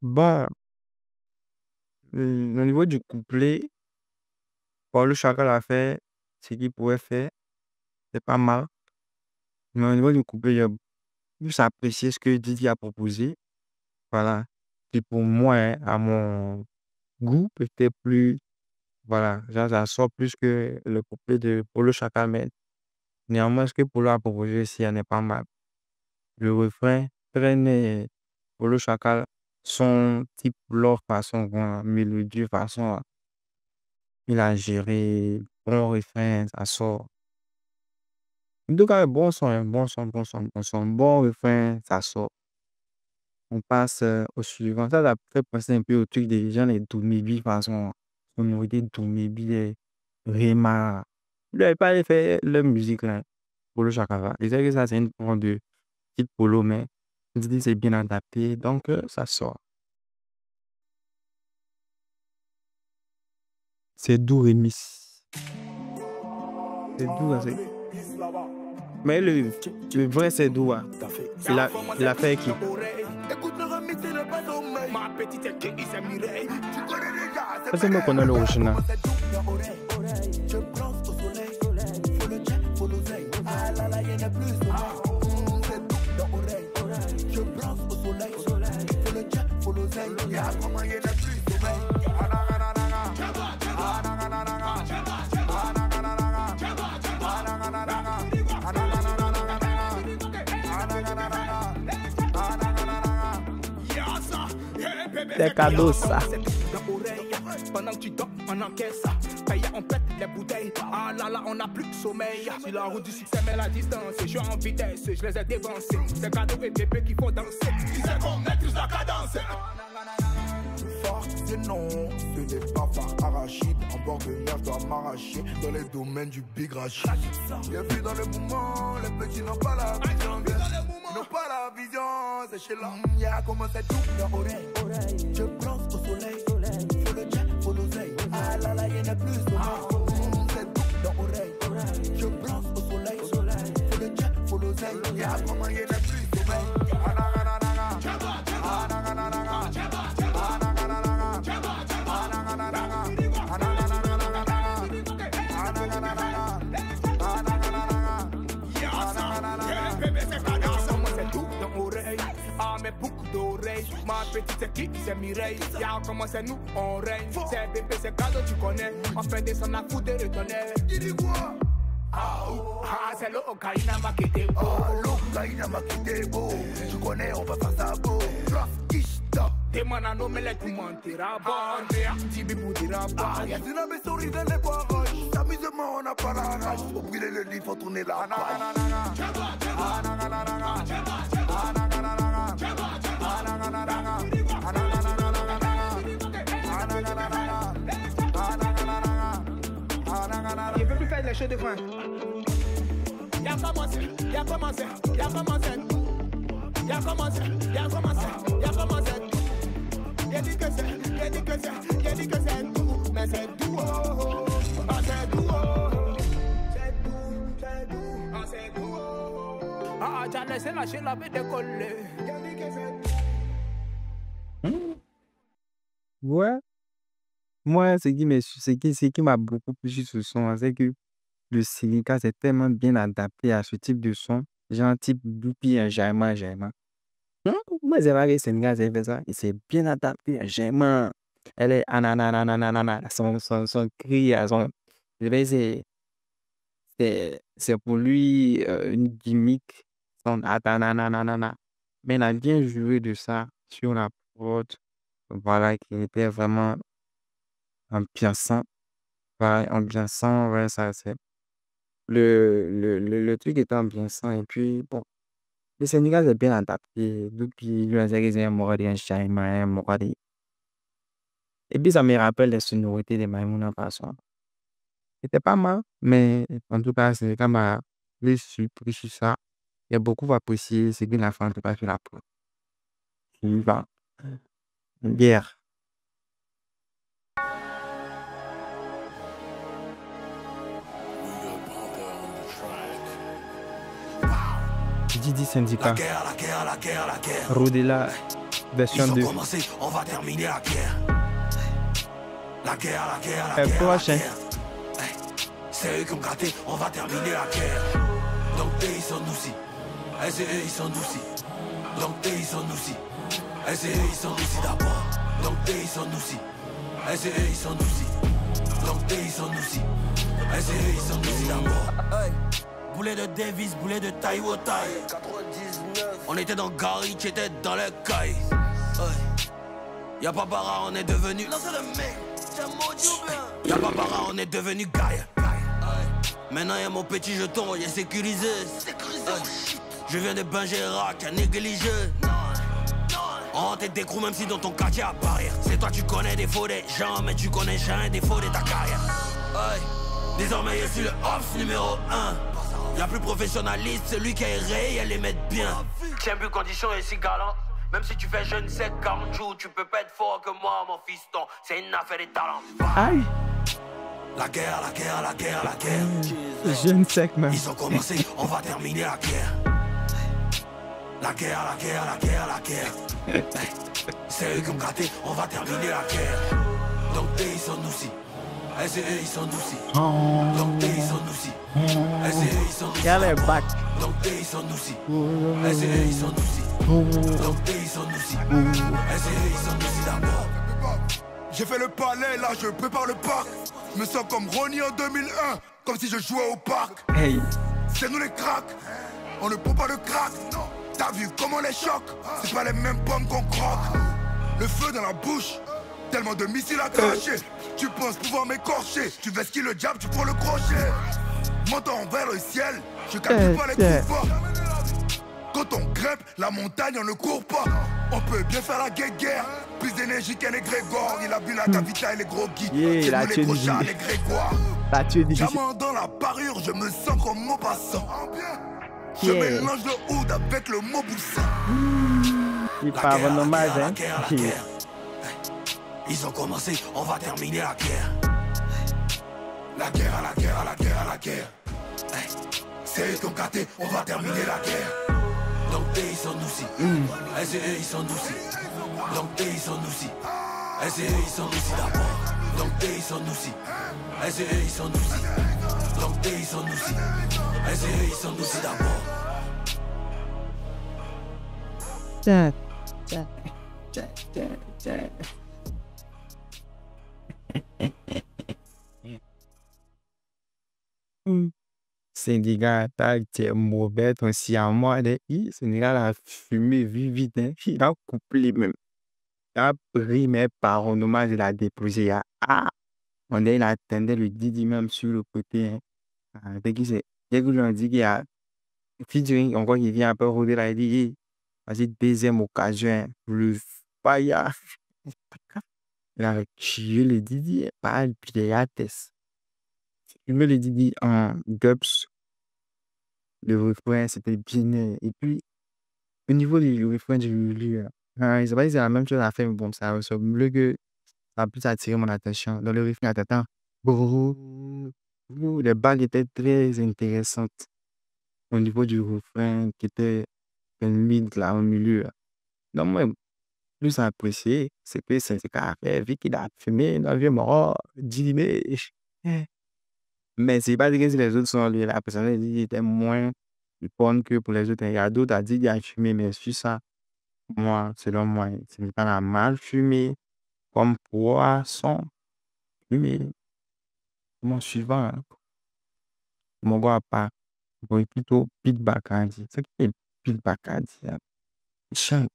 Bah, au niveau du couplet, Paulo Chacal a fait ce qu'il pouvait faire, c'est pas mal. Mais au niveau du couplet, j'ai plus apprécié ce que Didi a proposé. Voilà. Et pour moi, hein, à mon goût, peut-être plus, voilà, ça sort plus que le couplet de Paulo Chacal, mais néanmoins, ce que Paulo a proposé ici, n'est pas mal. Le refrain traîne Paulo Chacal, son type, leur façon, mélodie, façon, il a géré, bon refrain, ça sort. En tout cas, bon son, bon refrain, ça sort. On passe au suivant. Ça fait penser un peu au truc des gens, les Doumébi, façon, sonorité Doumébi, les Rema. Il n'avait pas fait leur musique, là, Paulo Chacal. Je sais que ça, c'est une forme de type Polo, mais je dis c'est bien adapté, donc ça sort. C'est doux, Rémis. C'est doux, hein, mais le vrai, c'est doux. Hein. Il a fait qui? limiter le pas sommeil. Ma petite est qui c'est Mireille. Tu connais déjà. C'est moi qu'on a l'original. Je pense au soleil. Faut le check, faut l'oseille. Ah là là, y'en a plus sommeil. C'est tout dans l'oreille. Je pense au soleil. Faut le check, faut l'oseille. Y'a comment y'en a plus sommeil. C'est cadeau ça. Pendant que tu dors, on encaisse ça. Paye, on pète les bouteilles. Ah là là, on n'a plus de sommeil. Sur la route du succès, mais la distance. Je suis en vitesse, je les ai dévancés. C'est cadeau et bébé qui font danser. Qui sait qu'on maîtrise la cadence. Force, non, ce n'est pas phare arachide. En bord de mer, je dois m'arracher dans les domaines du big rachid. Bienvenue dans le mouvement, les petits n'ont pas la vision. Ils n'ont pas la vision, c'est chez l'homme. Y'a commencé tout dans l'oreille. Je pense au soleil. Faut le check, faut l'oseille. Ah là là, y'en a plus sommeil. C'est tout dans l'oreille. Je pense au soleil. Faut le check, faut l'oseille. Y'a comment y'en a plus sommeil. Boucle d'oreilles, ma petite c'est qui, c'est Mireille. Y'a comment c'est nous, on règne. C'est bébé, c'est cadeau, tu connais. On fait descendre la foudre et retourner. Il dit quoi? Ah, c'est l'Okaïna Makete. Ah, l'Okaïna Makete, beau. Tu connais, on va faire ça beau. Rafkista. T'es manano, mais les tout mentira. Bon, t'es bibou dira pas. Y'a une abeille souris dans les bois roches. S'amusement, on n'a pas la rage. Faut brûler le lit, faut tourner la page. Il veut plus faire les choses de fin. Y'a commencé. Y'a commencé. Y'a dit que c'est tout. Mais c'est tout. C'est tout. Ah, t'as laissé lâcher la vie décoller. Ouais. Moi, ce qui m'a beaucoup plu sur ce son, c'est que le Selinka c'est tellement bien adapté à ce type de son. Genre type Doupi, un jaillement. Moi, c'est vrai que Selinka c'est fait ça. Il s'est bien adapté à jaillement. Elle est anananananana. Son cri, c'est pour lui une gimmick. Son atanananana. Mais il a bien joué de ça sur la prod. Voilà, qui était vraiment ambiançant. Ouais, ambiançant, ouais, ça c'est. Le truc était ambiançant. Et puis, bon, le Sénégal est bien adapté. Depuis le Sénégal, un Chaïma, et puis, ça me rappelle les sonorités de Maïmouna Façon. C'était pas mal, mais en tout cas, c'est quand même plus surpris sur ça. Il y a beaucoup apprécié ce qu'il a fait, en tout cas, sur la prod. Suivant. Une bière. Didi Syndicat. La guerre. Rodela, version 2. Ils ont commencé, on va terminer la guerre. La guerre. Prochain. C'est eux qui ont gâté, on va terminer la guerre. Donc ils sont nous aussi. C'est eux, ils sont nous aussi. Donc ils sont nous aussi. C'est eux, ils sont nous aussi d'abord. Donc ils sont nous aussi. C'est eux, ils sont nous aussi. Donc ils sont nous aussi. C'est eux, ils sont nous aussi d'abord. Boulet de Davis, boulet de Taiwotai. 99. On était dans Gary, qui était dans le caille. Y'a pas bara, on est devenu. Non, c'est le mec. Y'a pas bara, on est devenu gaille. Maintenant y'a mon petit jeton, y'a sécurisé. Je viens de Bingerac, y'a négligé. On t'es décrou même si dans ton quartier à barrière. C'est toi tu connais des faux des gens, mais tu connais jamais des faux de ta carrière. Désormais je suis le ops numéro 1. Y'a plus professionnaliste, celui qui est réel les mettre bien. Tiens plus condition et si galant. Même si tu fais je ne sais 40 jours, tu peux pas être fort que moi mon fiston. C'est une affaire de talent. Aïe. La guerre. Je ne sais que même. Ils ont commencé, on va terminer la guerre. La guerre, la guerre, la guerre, la guerre. C'est eux qui ont gâté, on va terminer la guerre. Donc ils sont nous aussi. C'est eux, ils sont nous aussi. Donc ils sont nous aussi. C'est eux, ils sont nous aussi. Donc ils sont nous aussi. C'est eux, ils sont nous aussi. Donc ils sont nous aussi. C'est eux, ils sont nous aussi d'abord. J'ai fait le palais, là je prépare le parc. Je me sens comme Ronnie en 2001, comme si je jouais au parc. Hey. C'est nous les cracks, on ne prend pas le crack. T'as vu comment les chocs, c'est pas les mêmes pommes qu'on croque. Le feu dans la bouche, tellement de missiles à cracher. Tu penses pouvoir m'écorcher, tu veux skier le diable, tu prends le crochet. Montant vers le ciel, je calcule pas les coups bas. Quand on grimpe, la montagne on ne court pas. On peut bien faire la guerre, plus d'énergie qu'un égrégore. Il a bu la capitale et les gros geeks, c'est nous les gros chats, les grégoires. Diamant dans la parure, je me sens comme mot passant. Je mélange le oud avec le mot boussin. Il parle en hommage, hein. Ils ont commencé, on va terminer la guerre. La guerre, à la guerre, à la guerre, à la guerre. C'est eux qui ont gâté, on va terminer la guerre. Donc ils sont nous aussi. C'est eux, ils sont nous aussi. Donc ils sont nous aussi. C'est eux, ils sont nous aussi d'abord. Donc ils sont nous aussi. C'est eux, ils sont nous aussi. Donc ils sont nous aussi. C'est eux, ils sont nous aussi d'abord. Sénégal, t'es mauvais, ton si à moi, Sénégal a fumé vite, hein. Il a coupé même. Il a pris mes paroles, hommage, il a déposé. On il attendait le Didi même sur le côté. Hein. Dès que j'en dis qu'il y a featuring, encore il vient un peu rôder là, il dit, vas-y, deuxième occasion, le fire. Il a tué le Didi, pas le pilates. Il me le Didi en dubs. Le refrain, c'était bien. Et puis, au niveau du refrain, j'ai lu. Ils ont pas dit la même chose à faire, mais bon, ça ressemble mieux que ça a plus attiré mon attention. Dans le refrain, attends. Les balles étaient très intéressantes. Au niveau du refrain, qui était un mid là au milieu. Donc, moi, plus apprécié, c'est que c'est ce qu'il a fait, vu qu'il a fumé dans le vieux mort, dit, mais c'est pas dire que si les autres sont là, la personne dit qu'il était moins bonne que pour les autres. Il y a d'autres qui ont dit qu'il a fumé, mais sur ça, moi, selon moi, ce n'est pas mal fumé, comme poisson, fumé. Mon suivant, hein. Mon gars pas, bon, plutôt Pete Bacardi. C'est qui est Pete Bacardi? Chien.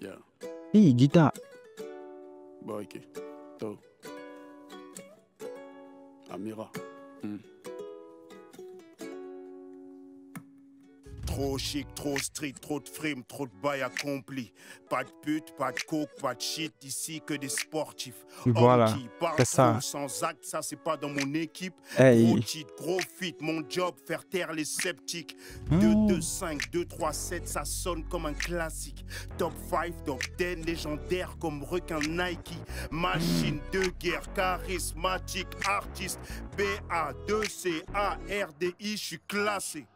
Yeah. Hey, guitare. Bon, ok. To. Amira. Trop chic, trop street, trop de frime, trop de bail accompli. Pas de pute, pas de coke, pas de shit, ici que des sportifs. Voilà, c'est ça. Sans acte, ça c'est pas dans mon équipe. Hey. Gros cheat, gros fit, mon job, faire taire les sceptiques. 2-2-5, 2-3-7, ça sonne comme un classique. Top 5, top 10, légendaire comme requin Nike. Machine de guerre, charismatique, artiste. B-A-2-C-A-R-D-I, je suis classé.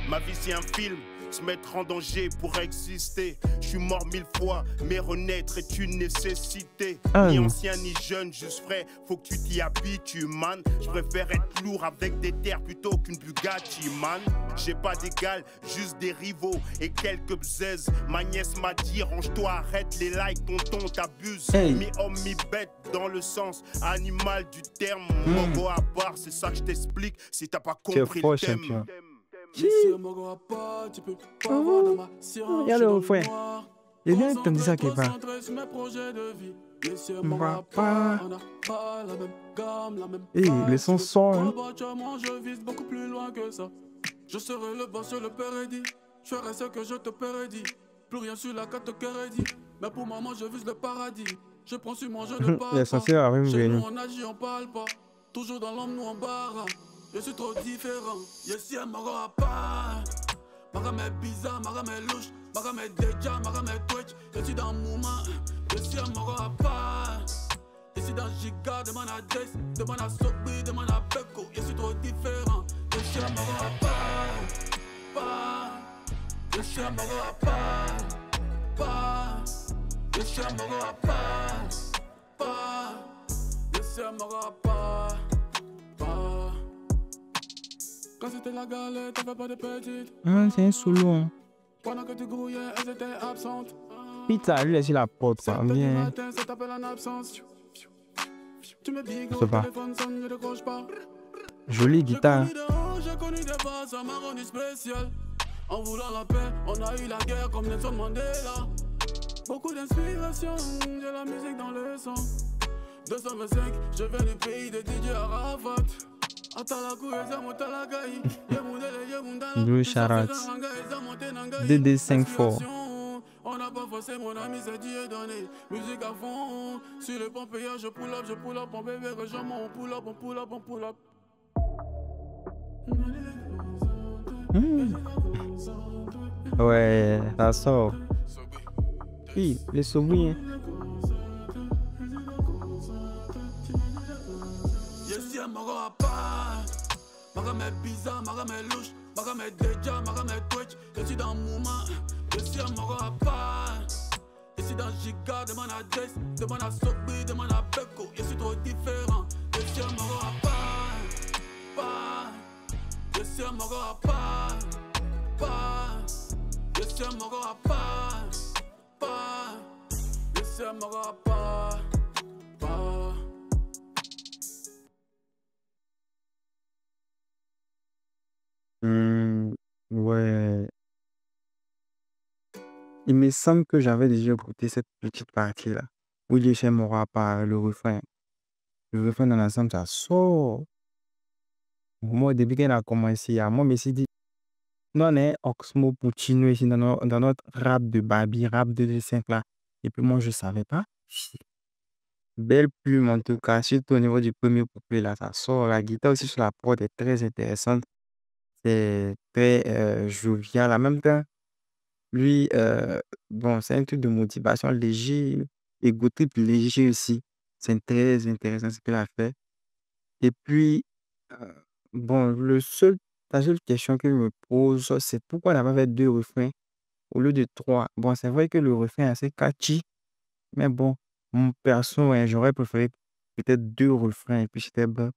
Ma vie c'est un film, se mettre en danger pour exister. Je suis mort 1000 fois, mais renaître est une nécessité. Ni ancien ni jeune, juste frais, faut que tu t'y habitues, man. Je préfère être lourd avec des terres plutôt qu'une Bugatti, man. J'ai pas d'égal, juste des rivaux et quelques bzaises. Ma nièce m'a dit, range-toi, arrête les likes, tonton, t'abuses. Mi-homme, mi-bête, dans le sens animal du terme. Mon go à part, c'est ça que je t'explique si t'as pas compris le thème. Regarde le refrain. Il est bien comme ça qu'il va. Les sons sont. Je vise beaucoup plus loin que ça. Je serai le boss sur le paradis. Je ferai ce que je te prédis. Plus rien sur la carte de crédit. Mais pour maman, je vise le paradis. Je prends sur mon jeu de pas. Chez nous, on agit, on parle pas. Toujours dans l'homme, nous on barre. Je suis trop différent. Yes, yeah, ma pas. Marame est bizarre, marame est louche. Marame est déjà, marame est twitch. Je suis dans le mouvement. Yes, yeah, ma pas. Je suis dans Giga, demande à Jace, demande à Sobi, demande à Beko. Je suis trop différent. Je suis un moro à pas. Je suis un moro à pas. Je suis un moro à pas. Je suis un moro à pas. Quand c'était la galette, t'avais pas de petite. C'est un solo. Hein. Pendant que tu grouillais, elles étaient absentes. Pizza, lui, laisse la porte, ça vient. Ça t'appelle en absence. Tu me dis Je sais pas. téléphone sonne, je décroche pas. Jolie guitare. J'ai connu des phases, ça m'a rendu spécial. En voulant la paix, on a eu la guerre comme Nelson Mandela. Beaucoup d'inspiration, j'ai la musique dans le sang. 225, je viens du pays de DJ Arafat. Blue shout-out. DD54. On n'a pas forcé mon ami, c'est Dieu donné. Musique à fond, sur le pompéa, je pull up, mon bébé rejoint moi, on pull up. Ouais, ça sort. Oui, les souvenirs. Magame bizarre, magame louche, magame déjà, magame twitch. Je suis dans le moment, je suis un moro à part. Je suis dans Giga, demande à Jace, demande à Sobi, demande à Beko. Je suis trop différent, je suis un moro à part. Je suis un moro à part. Je suis un moro à part. Je suis un moro à part. Ouais. Il me semble que j'avais déjà écouté cette petite partie-là. Où il est chez Mora par le refrain. Le refrain dans l'ensemble, ça sort. Moi, depuis qu'elle a commencé, moi, je me suis dit, nous, on est Oxmo Puccino ici dans notre rap de Babi, rap de 5 là. Et puis moi, je ne savais pas. Belle plume en tout cas, surtout au niveau du premier couplet là, ça sort. La guitare aussi sur la prod est très intéressante. C'est très jovial. En même temps, lui, bon, c'est un truc de motivation léger, ego trip léger aussi. C'est très intéressant ce qu'il a fait. Et puis, bon, la seule question que je me pose, c'est pourquoi on n'a pas fait 2 refrains au lieu de 3. Bon, c'est vrai que le refrain est assez catchy, mais bon, mon perso, ouais, j'aurais préféré peut-être 2 refrains et puis c'était bon.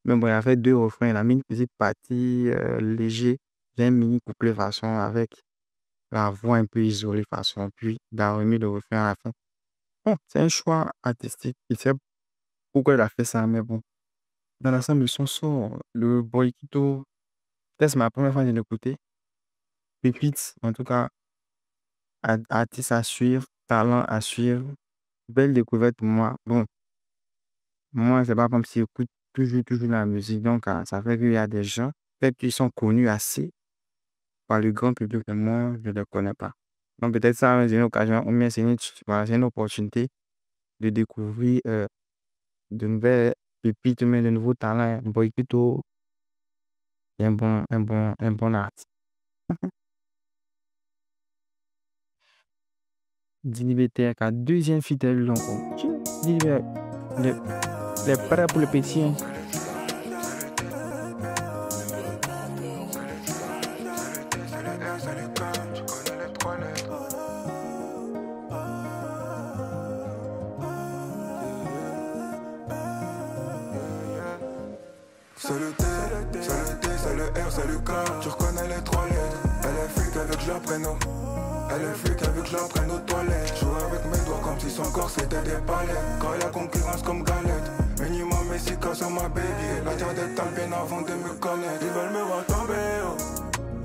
Mais bon, il a fait 2 refrains, il a mis une petite partie léger, j'ai un mini couplet façon avec la voix un peu isolée façon, puis il a remis le refrain à la fin. Bon, c'est un choix artistique, il sait pourquoi il a fait ça, mais bon. Dans l'ensemble, le son sort, le Boykito, peut-être c'est ma première fois de l'écouter. Pépite, en tout cas, artiste à suivre, talent à suivre, belle découverte pour moi. Bon, moi, c'est pas comme si j'écoute toujours la musique, donc ça fait qu'il y a des gens, peut-être qu'ils sont connus assez par le grand public, mais moi, je ne les connais pas. Donc peut-être ça, c'est une occasion, ou bien c'est une opportunité de découvrir de nouvelles pépites, mais de nouveaux talents. Boykito est un bon artiste. Dinibéter, car deuxième fidèle long. Les prêts pour le petit. C'est le T, c'est le R, c'est le K. Tu reconnais les 3 lettres. Elle est flic avec je la prénom. Elle est flic avec je la prenne aux toilettes. Je joue avec mes doigts comme si son corps c'était des palettes. Quand il y a concurrence comme galette. Minimum Messica sur ma baby. La terre des talles bien avant de me connaître. Ils veulent me voir tomber, oh.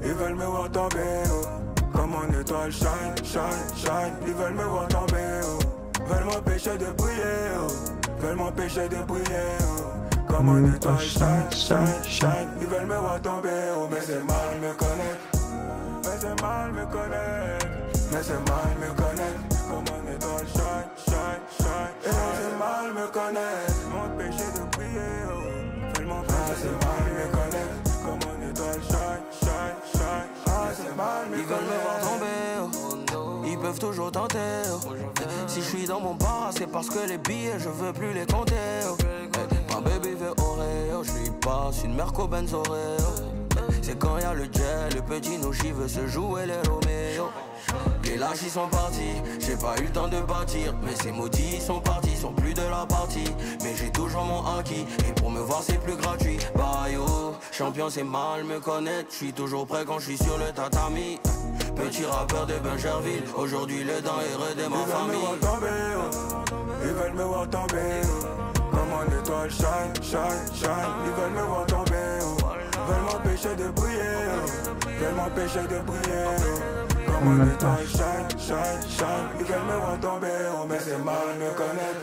Ils veulent me voir tomber, oh. Comme mon étoile shine, shine, shine. Ils veulent me voir tomber, oh. Veulent m'empêcher de briller, oh. Veulent m'empêcher de briller, oh. Comme mon étoile shine, shine, shine. Ils veulent me voir tomber, oh. Mais c'est mal me connaître. Mais c'est mal me connaître. Mais c'est mal me connaître. Comme mon étoile shine, shine, shine. Et c'est mal me connaître. M'empêcher de briller, oh. Veulent m'empêcher c'est mal me connaître. Comme mon étoile shine, shine, shine. Ah, c'est mal me connaître. Ils veulent me voir tomber, oh. Ils peuvent toujours tenter. Si je suis dans mon bar, c'est parce que les billets, je veux plus les compter. Ma baby veut Oreo, je lui passe une Merco Benz Oreo. C'est quand y'a le jet, le petit Nouchi veut se jouer les Roméo. Les lâches ils sont partis, j'ai pas eu le temps de bâtir. Mais ces maudits ils sont partis, sont plus de la partie. Mais j'ai toujours mon acquis, et pour me voir c'est plus gratuit. Bah yo, champion c'est mal me connaître. Je suis toujours prêt quand je suis sur le tatami. Petit rappeur de Bencherville, aujourd'hui le dent est de ma famille. Ils veulent me voir tomber, comme en étoile shine, shine, shine. Ils veulent me voir tomber, veulent m'empêcher de briller, veulent m'empêcher de briller. Comme en étoile shine, shine, shine. Ils veulent me voir tomber, mais c'est mal me connaître.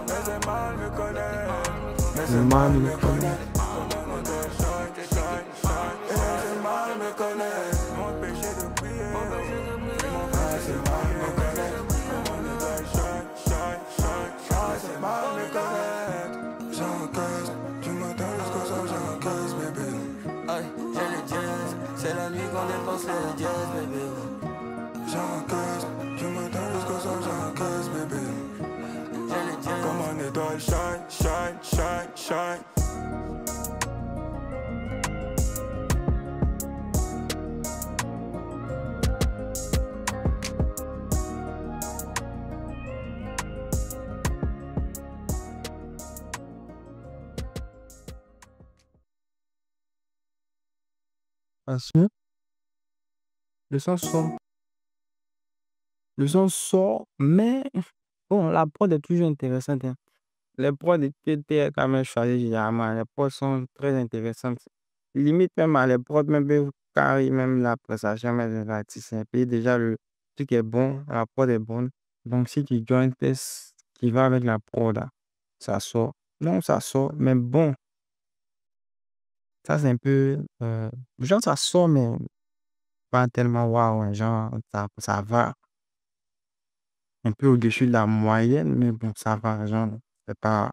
Mais c'est mal me connaître. Mais c'est mal me connaître. Comme en étoile shine, shine, shine. Et c'est mal me connaître. M'empêcher de briller. C'est mal me connaître. Comme en étoile shine, shine, shine. C'est mal me connaître. J'encaisse, tu m'attends jusqu'au soir, j'encaisse, bébé. Aïe, j'ai le jazz, c'est la nuit qu'on dépense le jazz, bébé. J'encaisse, tu m'attends jusqu'au soir, j'encaisse, bébé. J'ai le jazz. Comme en étoile shine, shine, shine, shine. Attention. Le son sort. Le son sort, mais bon, la prod est toujours intéressante. Hein. Les prods étaient quand même choisis généralement. Les prods sont très intéressantes. Limite même à les prods, même peuvent carrer même la prestation même de l'artiste. Et puis déjà, le truc est bon, la prod est bonne. Donc si tu joins ce qui va avec la prod, là, ça sort. Non, ça sort, mais bon. Ça, c'est un peu... genre, ça sort, mais pas tellement waouh. Hein, genre, ça va un peu au-dessus de la moyenne, mais bon, ça va. Genre, c'est pas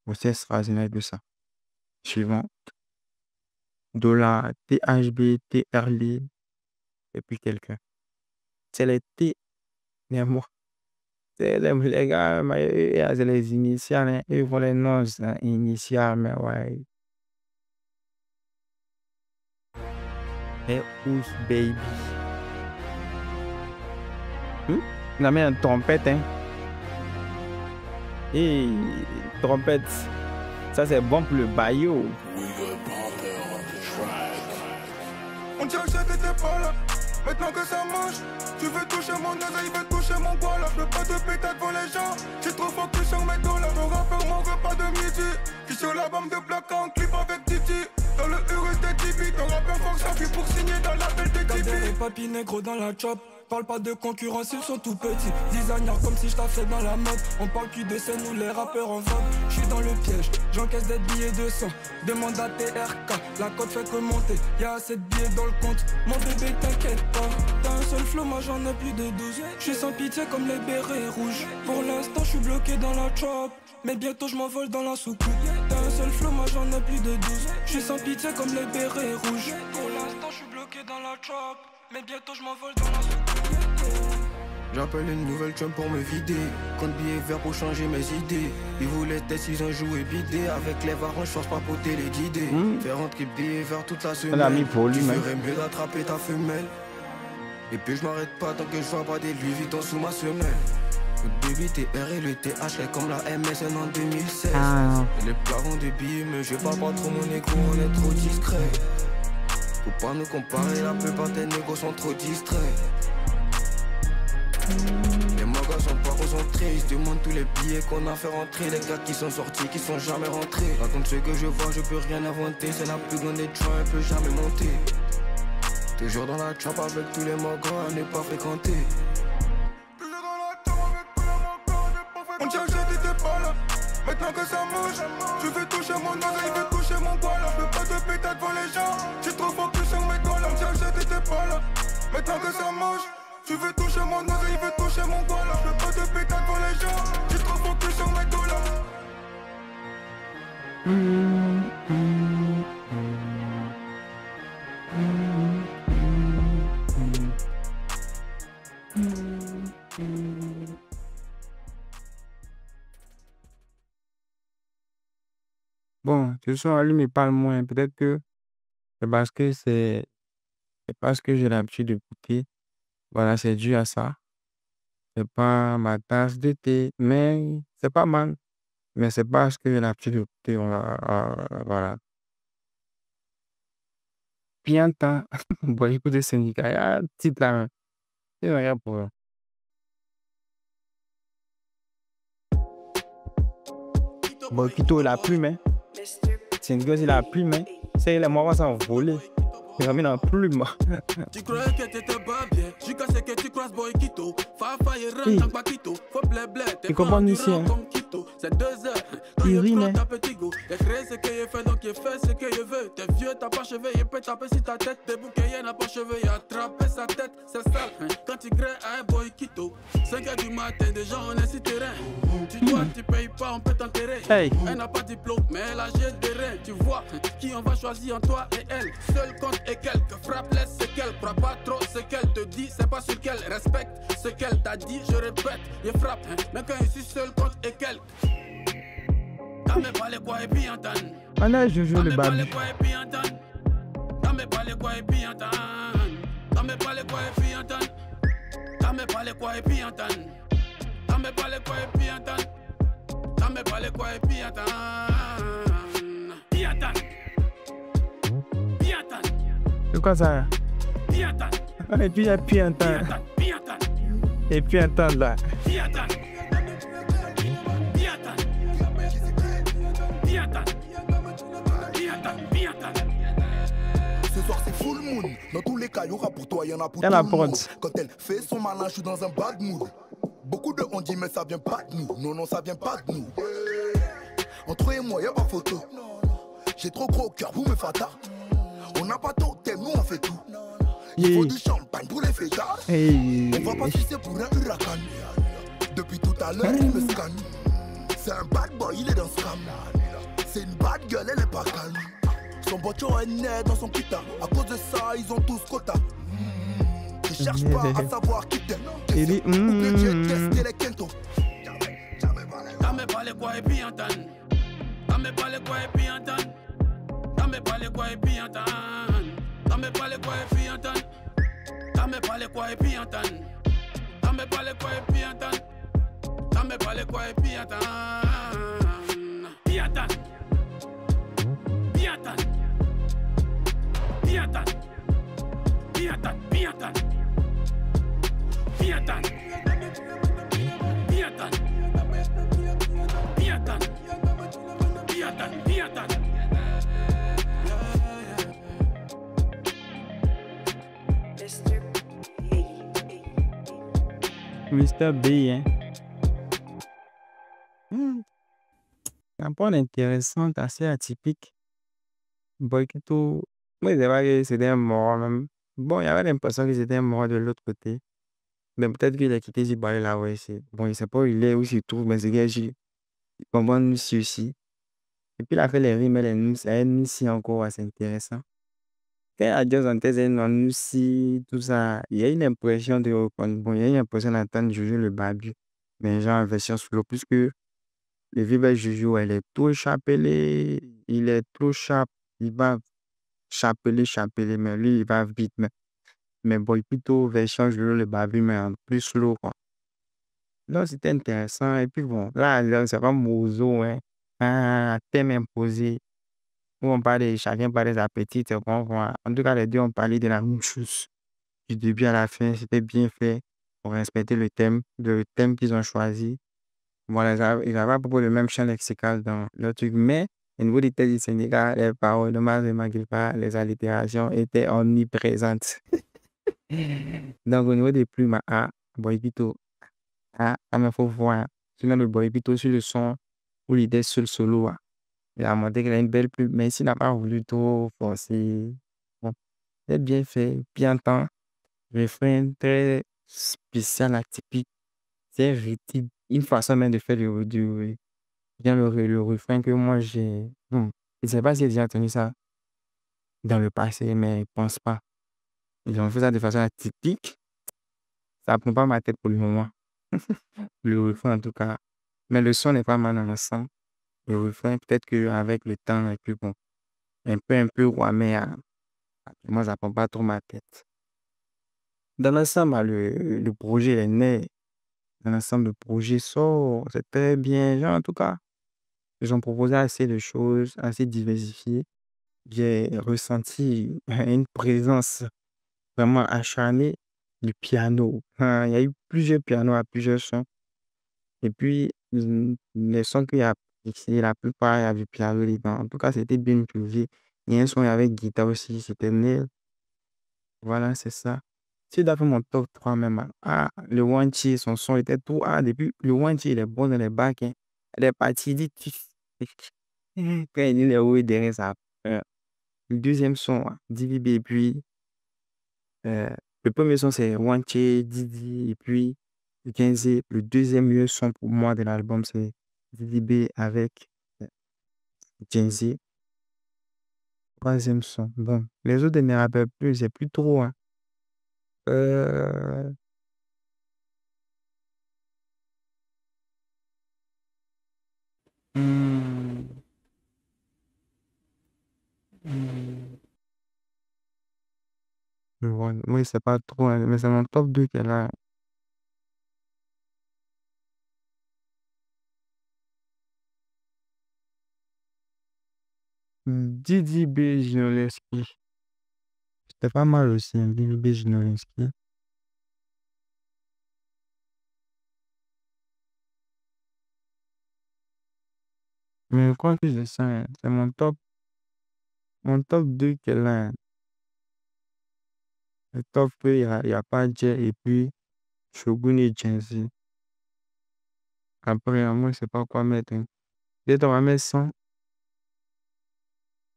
aussi extraordinaire que ça. Suivant. Dollar, THB, TRL, et puis quelqu'un. C'est les T, les mots. C'est les gars, mais c'est les initiales. Hein, ils font les noms initiales, mais ouais. Et Ous Baby. On a mis une trompette, hein. Et trompette, ça c'est bon pour le baillot. On dirait que t'étais pas là. Maintenant que ça marche, tu veux toucher mon nez, il veut toucher mon poil. Je veux pas te péter devant les gens. J'ai trop focus sur mes dollars. Ton rappeur mon repas de midi. J'suis sur la bombe de Black en clip avec Titi. Dans le Urus des Tibi. Ton rappeur force s'appuie pour signer dans l'appel des Tibi. Les papis négros dans la chop. Parle pas de concurrence, ils sont tout petits. Designer comme si je taffais dans la mode. On parle plus de scène où les rappeurs en vogue. J'suis dans le piège, j'encaisse des billets de 100. Demande à TRK, la cote fait que monter. Y'a assez de billets dans le compte. Mon bébé t'inquiète pas. T'as un seul flow, moi j'en ai plus de 12. J'suis sans pitié comme les bérets rouges. Pour l'instant j'suis bloqué dans la chop. Mais bientôt j'm'envole dans la soucoupe. T'as un seul flow, moi j'en ai plus de 12. J'suis sans pitié comme les bérets rouges. Pour l'instant j'suis bloqué dans la chop. Mais bientôt je m'envole dans la soucoupe. J'appelle une nouvelle chum pour me vider. Compte billets verts pour changer mes idées. Ils voulaient tester, ils ont joué bidé. Avec les varons, je force pas poter les guider. Faire rentrer billets verts toute la semaine. Tu ferais mieux d'attraper ta femelle. Et puis je m'arrête pas tant que je vois pas des Louis Vuitton sous ma semelle. Le débit TR et le TH est comme la MSN en 2016. Et les plavons de billets, mais je parle pas trop mon négro, on est trop discret. Faut pas nous comparer, la plupart des négos sont trop distraits. Les magas sont pas concentrés, ils se demandent tous les billets qu'on a fait rentrer. Les gars qui sont sortis, qui sont jamais rentrés. Raconte ce que je vois, je peux rien inventer. C'est la plus grande des joints, elle peut jamais monter. Toujours dans la trap avec tous les magas à ne pas fréquenter. On dirait que t'étais pas là. Maintenant que ça marche, tu veux toucher mon nez, il veut toucher mon poil. Je veux pas te péter devant les gens. J'ai trop focus sur mes dollars. On dirait que t'étais pas là. Maintenant que ça marche, tu veux toucher mon nez, il veut toucher mon poil. Je veux pas te péter devant les gens. J'ai trop focus sur mes dollars. Bon, ce son, lui, me parle moins. Peut-être que c'est parce que j'ai l'habitude d'écouter. Voilà, c'est dû à ça. C'est pas ma tasse de thé, mais c'est pas mal. Mais c'est parce que j'ai l'habitude d'écouter. Voilà. Pianta. Bon, écoutez, Sénégal. Ah, titre là. C'est vrai pour eux. Bon, Quito, il a plume, hein. C'est une gosse, il a plume, hein. C'est les moments sans voler. Il a mis dans la plume. Tu croyais que t'étais pas bien, jusqu'à ce que tu croises Boy Quito. Fafa et rentre en Quito, faut blé, t'es pas ici, hein. comme Quito. C'est 2 heures, quand Il il rit, prend mais. ta petit go. Il crée ce qu'il fait, donc il fait ce qu'il veut. T'es vieux, t'as pas cheveux, il peut taper sur ta tête. T'es bouquet, n'a pas cheveux, il a attrapé sa tête. C'est sale, hein. Quand tu crées un Boy Quito, 5 heures du matin, déjà on est sur terrain. Tu dois, tu payes pas, on peut t'enterrer. Hey. Elle n'a pas de diplôme, mais elle a j'ai des reins. Tu vois, qui on va choisir en toi et elle. Seul compte et quelques frappes, laisse ce qu'elle croit pas trop. Ce qu'elle te dit, c'est pas sur qu'elle respecte. Ce qu'elle t'a dit, je répète, il frappe. Mais quand je suis seul compte et quelques. T'as même pas les quoi et puis entendre. On a Jojo le T'as même pas babi. les quoi et puis entendre. T'as même pas les quoi et puis entendre. T'as même pas les quoi et puis entendre. T'as même pas les quoi et puis entendre. T'as même pas les quoi et puis entendre. T'as même pas les quoi et puis entendre. Puis entendre. Puis entendre. C'est quoi ça? Puis entendre. Et puis il y a puis un temps. Puis entendre. Et puis un temps là. Puis entendre. Puis attendre. Puis attendre. Puis attendre. Puis attendre. Ce soir c'est full moon. Dans tous les cas, y'aura pour toi, y'en a pour Y'a tout la le monde. prod. Quand elle fait son malin, je suis dans un bad mood. Beaucoup de on dit mais ça vient pas de nous. Non, non, ça vient pas de nous. Entre eux et moi, y'a pas photo. J'ai trop gros cœur, vous me fata. On n'a pas totem, nous on fait tout. Il faut du champagne pour les fêtards. Hey. On va pas sucer pour un huracan. Depuis tout à l'heure, il me scanne. C'est un bad boy, il est dans ce cam. C'est une bad girl, elle est pas calme. Son bocho est né dans son pita. À cause de ça, ils ont tous quota. Ils cherchent pas à savoir qui t'aime. Il dit, Ou que j'ai testé les kentos. T'as même pas les quoi et puis entendre. T'as même pas les quoi et puis entendre. T'as même pas les quoi et puis entendre. T'as même pas les quoi et puis entendre. T'as même pas les quoi et puis entendre. T'as même pas les quoi et puis entendre. T'as même pas les quoi et puis entendre. Puis attendre. Puis attendre. Puis attendre. Puis attendre. Puis attendre. Puis attendre. Puis attendre. Puis attendre. Puis attendre. Puis attendre. Mr. B, hein. C'est un point intéressant, assez atypique. Boykito, moi, c'est vrai que c'était un mort même. Bon, il y avait l'impression que c'était un mort de l'autre côté. Mais peut-être qu'il a quitté Zimbabwe là, ouais. Bon, il sait pas où il est, où il se trouve, mais c'est que il comprend nous aussi. Et puis, il a fait les rimes, elle nous aussi encore assez intéressant. Quand il a dit en thèse, nous aussi, tout ça, il y a une impression de reconnaître. Bon, il y a une impression d'entendre Jojo le Babu, mais genre en version solo, puisque le vieux Jojo, elle est trop chapelée, il est trop chap, il va chapeler, mais lui, il va vite. Mais bon, plutôt version Jojo le Babu, mais en plus slow, quoi. Là, c'était intéressant. Et puis bon, là c'est pas Mozo, hein. Un thème imposé. Où on parlait, chacun parlait de sa petite. Bon, voilà. En tout cas, les deux ont parlé de la même chose. Du début à la fin, c'était bien fait. On respectait le thème qu'ils ont choisi. Voilà, ils avaient à peu près le même champ lexical dans le truc. Mais au niveau des textes du Sénégal, les paroles de Maz et Magripa, les allitérations étaient omniprésentes. Donc, au niveau des plumes, Boy Pito, mais faut voir. Sinon, le Boy Pito sur le son, où il était sur le solo, il a montré qu'il a une belle plume, mais s'il n'a pas voulu trop forcer, bon, c'est bien fait, bien temps. Refrain très spécial, atypique, c'est rythmique. Une façon même de faire bien le refrain que moi j'ai. Bon, je ne sais pas si j'ai déjà entendu ça dans le passé, mais je ne pense pas. Ils ont fait ça de façon atypique. Ça ne prend pas ma tête pour le moment. Le refrain en tout cas. Mais le son n'est pas mal dans l'ensemble. le refrain, peut-être qu'avec le temps, et puis bon, un peu, ouais, mais moi, ça prend pas trop ma tête. Dans l'ensemble, le projet est né. Dans l'ensemble, le projet sort. C'est très bien. Genre, en tout cas, ils ont proposé assez de choses, assez diversifiées. J'ai ressenti une présence vraiment acharnée du piano. Il y a eu plusieurs pianos à plusieurs sons. Et puis, les sons qu'il y a ici, la plupart, il y a du piano dedans. En tout cas, c'était bien utilisé. Il y a un son avec guitare aussi, c'était nul. Voilà, c'est ça. C'est d'après mon top 3 même. Le Wanchi, son son était tout. Depuis, le Wanchi, il est bon dans les bacs. Hein. Elle est partie, il dit, quand il dit les hauts et derrière ça. Le deuxième son, Didi B, et puis, le premier son, c'est Wanchi, Didi, et puis, Genzi. Le deuxième meilleur son pour moi de l'album, c'est Didi B avec Genzi. Troisième son. Bon, les autres, je ne me rappelle plus, c'est plus trop. Hein. Euh, hmm, hmm. Bon, oui, c'est pas trop, hein, mais c'est mon top 2 qu'elle a. Didi B. Ginoleski. C'était pas mal aussi, hein, Didi B. Ginoleski. Mais je crois que c'est ça, hein, c'est mon top 2 qu'elle a. Hein. Le top 2, il y a pas Jay et puis Shogun et Genzi. Après, moi, je sais pas quoi mettre. Hein. Peut-être on va mettre 100.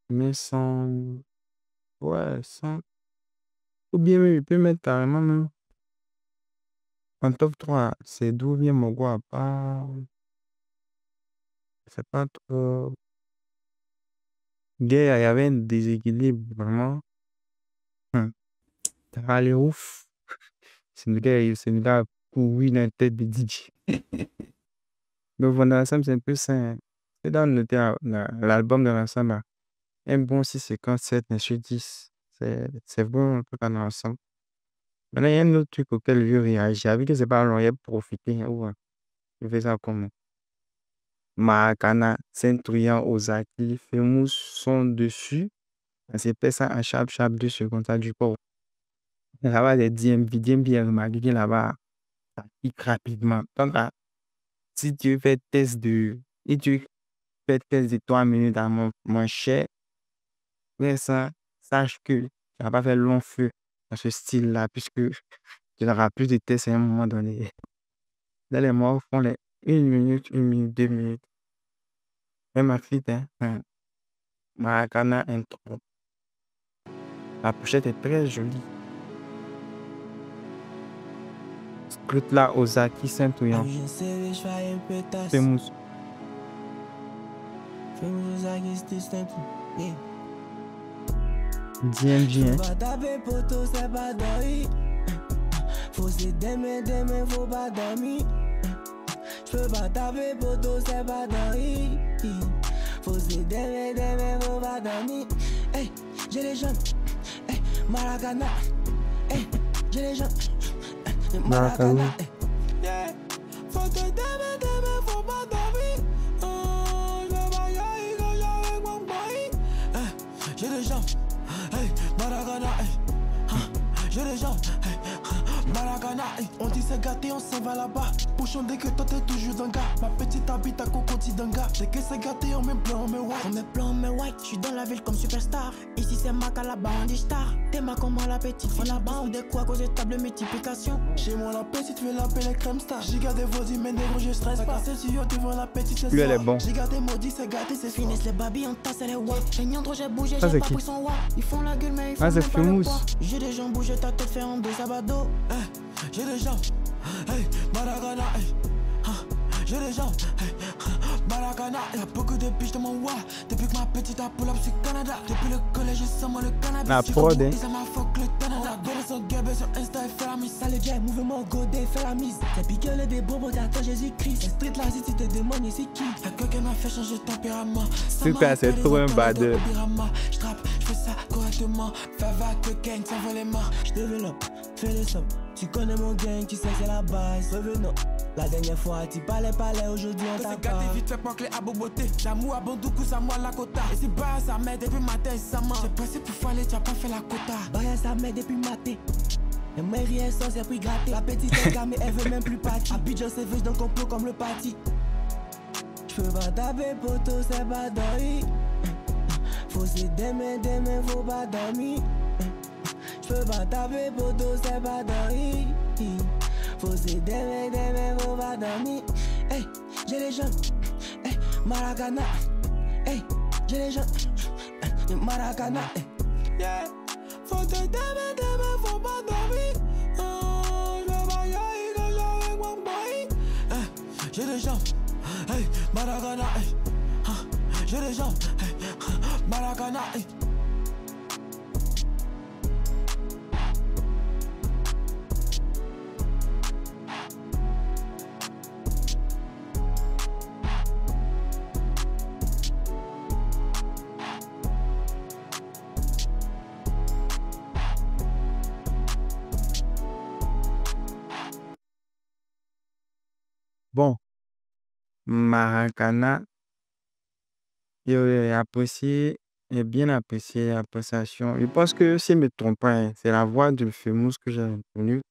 Mais 100. Ouais, 100. Ou bien, il peut mettre carrément même. En top 3, c'est d'où vient mon goût à part. C'est pas trop. Gars, il y avait un déséquilibre vraiment. Hum. T'as les ouf. C'est une gars pourri dans la tête de DJ. Donc, dans l'ensemble, c'est un peu ça. Hein. C'est dans l'album de l'ensemble. Là. Un bon 6,57 sur 10. C'est bon, un peu dans l'ensemble. Maintenant, il y a un autre truc auquel je réagis. J'ai vu que c'est pas long, il a profité. Ouais. Je fais ça comment? Maracana, Saint-Trian, Ozaki, Famous sont dessus. C'est fait ça en sharp 2 secondes, ça du port. Là-bas, les DMV bien remarqué là-bas, ça pique rapidement. Donc, si tu fais test et tu fais test de 3 minutes à mon cher, mais ça, sache que tu vas pas faire long feu dans ce style-là, puisque tu n'auras plus de tests à un moment donné. Là, les morts font les 1 minute, 1 minute, 2 minutes. Même ma fille, hein. Maracana intro. La pochette est très jolie. Scrut là, Ozaki, Saint-Trian. Famous. DMG, hein. Faut s'aimer, faut pas dormir. J'peux pas taper poto, c'est pas dormir. Faut s'aimer, faut pas dormir. Hey, j'ai les jambes. Hey, Maracana. Hey, j'ai les jambes. Maracana. Yeah. Faut t'aimer, faut pas dormir. J'peux pas y aller quand j'avais mon boy. J'ai les jambes. Hey, Maracana. J'ai les jambes. Maracana, on dit c'est gâté, on s'en va là-bas. Bouchon dès que toi t'es toujours dans gars. Ma petite habite à Cocoti d'Anga. Dès que c'est gâté, on met blanc, on met white. On met blanc, on met white. J'suis dans la ville comme superstar. Ici c'est Mac là-bas, on dit star. T'es ma comme moi la petite. On a bas ou des quoi cause de table multiplication. Chez moi la petite, fais l'appeler crème star. J'ai gardé vos mais des gros, je stresse pas. C'est sûr, tu vois la petite, c'est lui, elle est bon. J'ai gardé maudit, c'est gâté, c'est fini. Les babilles en tasse, elle est watt. J'ai niant trop, j'ai bougé, j'ai pas pris son watt. Ils font la gueule, mais ils font c'est Famous. J'ai des jambes bougées, ta tête fait en deux sabado. J'ai des jambes, hey, Maracana, hey, j'ai des jambes, hey, Maracana, y'a beaucoup de biches dans mon wa. Depuis que ma petite a pull up sur Canada. Depuis le collège, je sens moi le cannabis. La prod, hein. Ça m'a fuck le Canada. Donne son gueule sur Insta et fait la mise. Ça le jet, mouvement godé, fait la mise. C'est piqué des bonbons d'attendre Jésus-Christ. Street là, si tu te demandes, c'est qui? Y'a quelqu'un m'a fait changer de tempérament. C'est trop un badeur. J'trappe, j'fais ça correctement. Fais vague que gang, s'envole les mains. J'développe, fais le somme. Tu connais mon gang, tu sais que c'est la base. Revenons. La dernière fois, tu parlais, aujourd'hui on t'a pas. Vite fait pas clé à boboté. J'amour à Bandoukou, ça moi la quota. Et si bah ça m'aide depuis matin, ça m'a. J'ai passé pour faller, t'as pas fait la quota. Bah ça m'aide depuis matin. Et moi rien sans c'est pris gratté. La petite est gamée, elle veut même plus partir. Abidjan c'est vif dans le complot comme le parti. J'peux pas taper poto, c'est pas dormi. Faut se demain, faut pas dormir. J'peux pas taper poto, c'est pas dormi. Faut se demain, faut pas dormir. Hey, j'ai les jambes. Hey, Maracana. Hey, j'ai les jambes. Maracana. Yeah. Faut te demain, faut pas dormir. Je vais y aller quand j'avais mon boy. Hey, j'ai les jambes. Hey, Maracana. Hey, j'ai les jambes. Hey, Maracana. Hey. Bon, Maracana, j'ai apprécié, j'ai bien apprécié l'appréciation. Je pense que si je ne me trompe pas, hein, c'est la voix de Famous que j'ai reconnue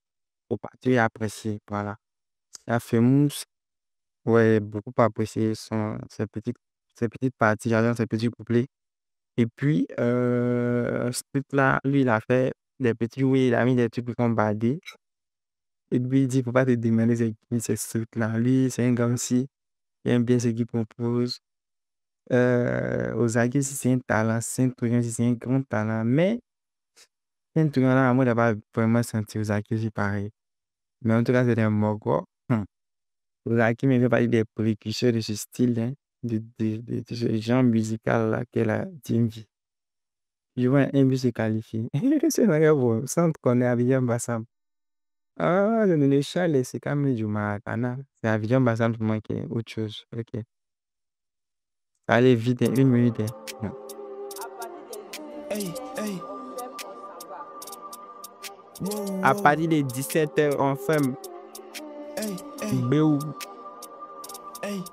au parti et apprécié. Voilà. La Famous, ouais, beaucoup apprécié ses petites parties, j'adore ses petits couplets. Et puis, ce truc-là, lui, il a fait des petits, oui, il a mis des trucs comme Badé. Et puis, il dit, faut pas te demander c'est ce truc-là. Lui, c'est un gars aussi, il aime bien ce qu'il propose. Ozaki, si c'est un talent, Saint-Tourin, si c'est un grand talent. Mais, Saint-Tourin, là, moi, je n'ai pas vraiment senti Ozaki aussi pareil. Mais en tout cas, c'est un mogol. Ozaki me fait partie des précurseurs de ce style, hein, de ce genre musical-là qu'elle a dit. Je vois un but se qualifier. C'est vrai, bon, sans te connaître, Abidjan Bassam. Ah, le Charles, c'est quand même du Maracana. C'est Abidjan Bassam pour moi qui est autre chose. Ok. Allez, vite, hein, 1 minute. Hein. Hey, hey. À partir de 17h, on ferme. Hey, hey. Béou. Hey,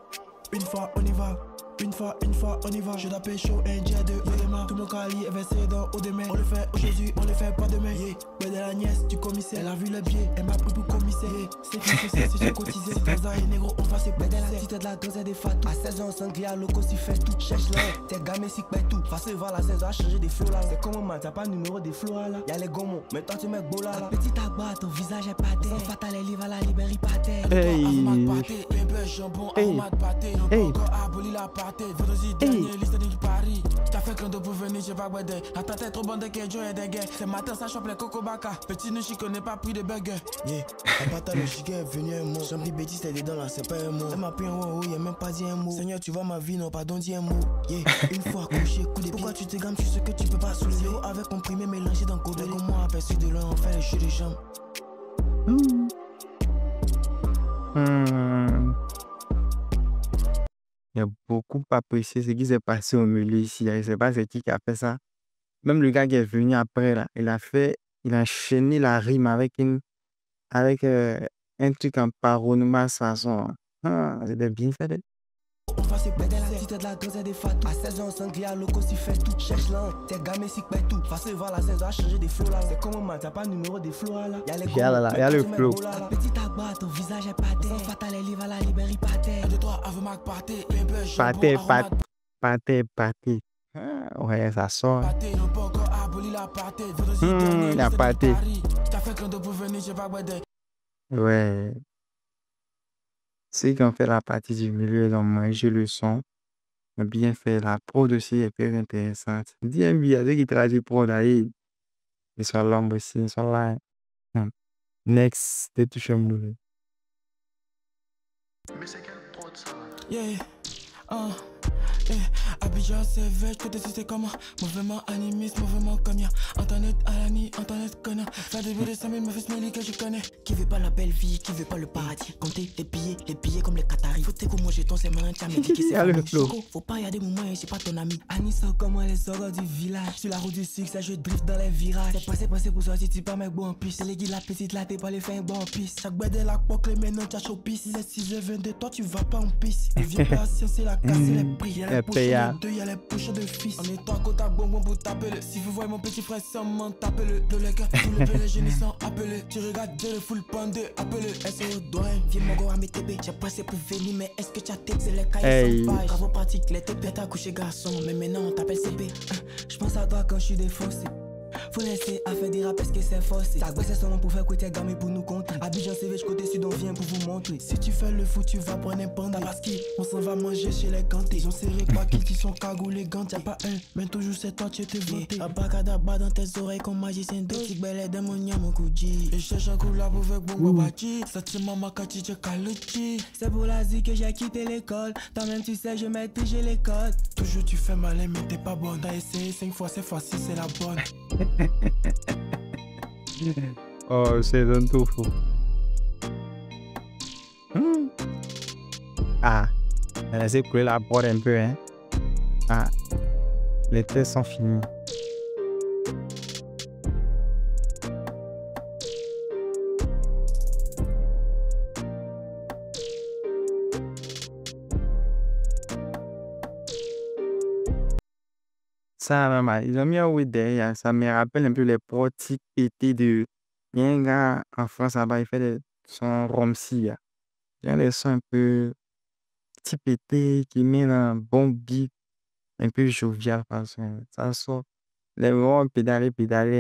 une fois on y va. Une fois on y va. Je t'appelle chaud, un jet de éléments. Tout mon cali est versé dans au demain. On le fait aujourd'hui, on le fait pas demain. Yeah. Mais de la nièce du commissaire, elle a vu le biais, elle m'a pris pour commissaire. Yeah. C'est qui que c'est, si j'ai cotisé. Si t'as un négro, on va se péter la petite de la dose et des fatou. À 16 ans, sanglier à loco, si fait tout. Cherche là, t'es gamé, si que tout. Face voir la saison, a changé des flots là. C'est comment man, t'as pas le numéro des flots là. Y'a les gomons, mais toi tu mets beau là. La petite agba, ton visage est pâté. Sans fatal, les livres à la libérie pâté. Hey. Paris. T'as fait quand pour venir, j'ai pas boudé. À ta tête trop bonne de que Joe et des gars. Ce matin, ça chope les coco baka. Petit nous, j'y connais pas pris de burger. Yeah, un bâtard, le chicken est venu un mot. J'en pris bêtise, t'es dedans là, c'est pas un mot. Elle m'a pris un wow, y'a même pas dit un mot. Seigneur, tu vois ma vie, non, pardon, dis un mot. Yeah, une fois couché, coup de pourquoi tu te gammes, tu sais que tu peux pas soulever. Zéro avec comprimé, mélangé dans le gobelet. Comme moi, aperçu de loin, on fait les jeux de jambes. Il y a beaucoup apprécié ce qui s'est passé au milieu ici. Je ne sais pas c'est qui a fait ça. Même le gars qui est venu après, là, il a enchaîné la rime avec un truc en paronomase façon. Ah, c'était bien fait. On va se péter la petite de la dose et des fatou. À 16 ans, sanglier à loco, si fait tout. Cherche là, t'es gamé, si que tout. Face voir la saison, a changé des flots là. C'est comment man, t'as pas le numéro des flots là. Y'a les gomons, y'a le flow. La petite agba, ton visage est pâté. Sans fatal, les livres à la libérie pâté. 1, 2, 3, avant Mac pâté. Pâté. Ouais, ça sort. Pâté, non pas encore aboli la pâté. La pâté. T'as fait quand pour venir, j'ai pas boudé. Ouais. Ceux qui ont fait la partie du milieu, ils ont mangé le son. Ils ont bien fait. La prod aussi est très intéressante. Dis un billet, ceux qui traduisent prod là, ils sont l'ombre aussi, ils sont là. Next, t'es touché à me. Yeah, Abidjan, c'est vrai, je te sais comment. Mouvement animiste, mouvement comme y'a. Internet à la nuit, internet connard. Faire des vidéos de 5000 me fait smelly que je connais. Qui veut pas la belle vie, qui veut pas le paradis. Compter les billets comme les Qataris. Faut t'écouter moi jeton, c'est malin, t'as mis qui c'est famille. Choco, faut pas y aller mon moyen, c'est pas ton ami. Annie sort comme les sorts du village. Sur la route du succès, je drift dans les virages. C'est passé pour sortir, tu pas mec bon en piste. C'est les guides, la petite, là, t'es pas les fins bon en piste. Chaque bête de la poque, les maintenant, t'as chaud pisse. Il est 6h22, toi, tu vas pas en piste. Les vieux patients, c'est la casse, c'est les prix. Y'a les poches de fils. On est toi côté à bonbon pour taper le. Si vous voyez mon petit frère seulement taper le. De les gars, tout le les jeunes sont appelés. Tu regardes le full pandé appelé. SO douane, viens mon go à mes TB. J'ai passé pour venir, mais est-ce que tu as texté les cahiers sans page? Bravo pratique, les TP t'as couché garçon. Mais maintenant on t'appelle CP. Je pense à toi quand je suis défoncé. Faut laisser à faire des rap parce que c'est forcé. T'as c'est son nom pour faire côté gamme pour nous compter. Abidjan CV, côté sud, on vient pour vous montrer. Si tu fais le fou, tu vas prendre un panda. Parce qu'on s'en va manger chez les gantés. Ils ont serré quoi qu'ils sont cagoulés gants. Y'a pas un, mais toujours c'est toi, tu t'es vanté. Abacadabra dans tes oreilles comme magicien d'eau. Tic belle démonia mon couji. Et cherche un coup là pour faire bon babati. Sentiment ma kati, tu kaluchi. C'est pour l'Asie que j'ai quitté l'école. Toi-même tu sais, je maîtrise l'école. Toujours tu fais malin, mais t'es pas bonne. T'as essayé 5 fois, c'est facile, c'est la bonne. Oh, c'est un tout fou. Ah, elle a essayé de couler la porte un peu, hein. Ah, les tests sont finis. Ça, maman, ils ont mis un oui derrière. Ça me rappelle un peu les portiques pétés de. Il y a un gars en France là-bas, il fait des sons Romsi. Il y a des sons un peu petit pété qui met un bon beat, un peu jovial. Parce que ça sort. Les gens pédaler.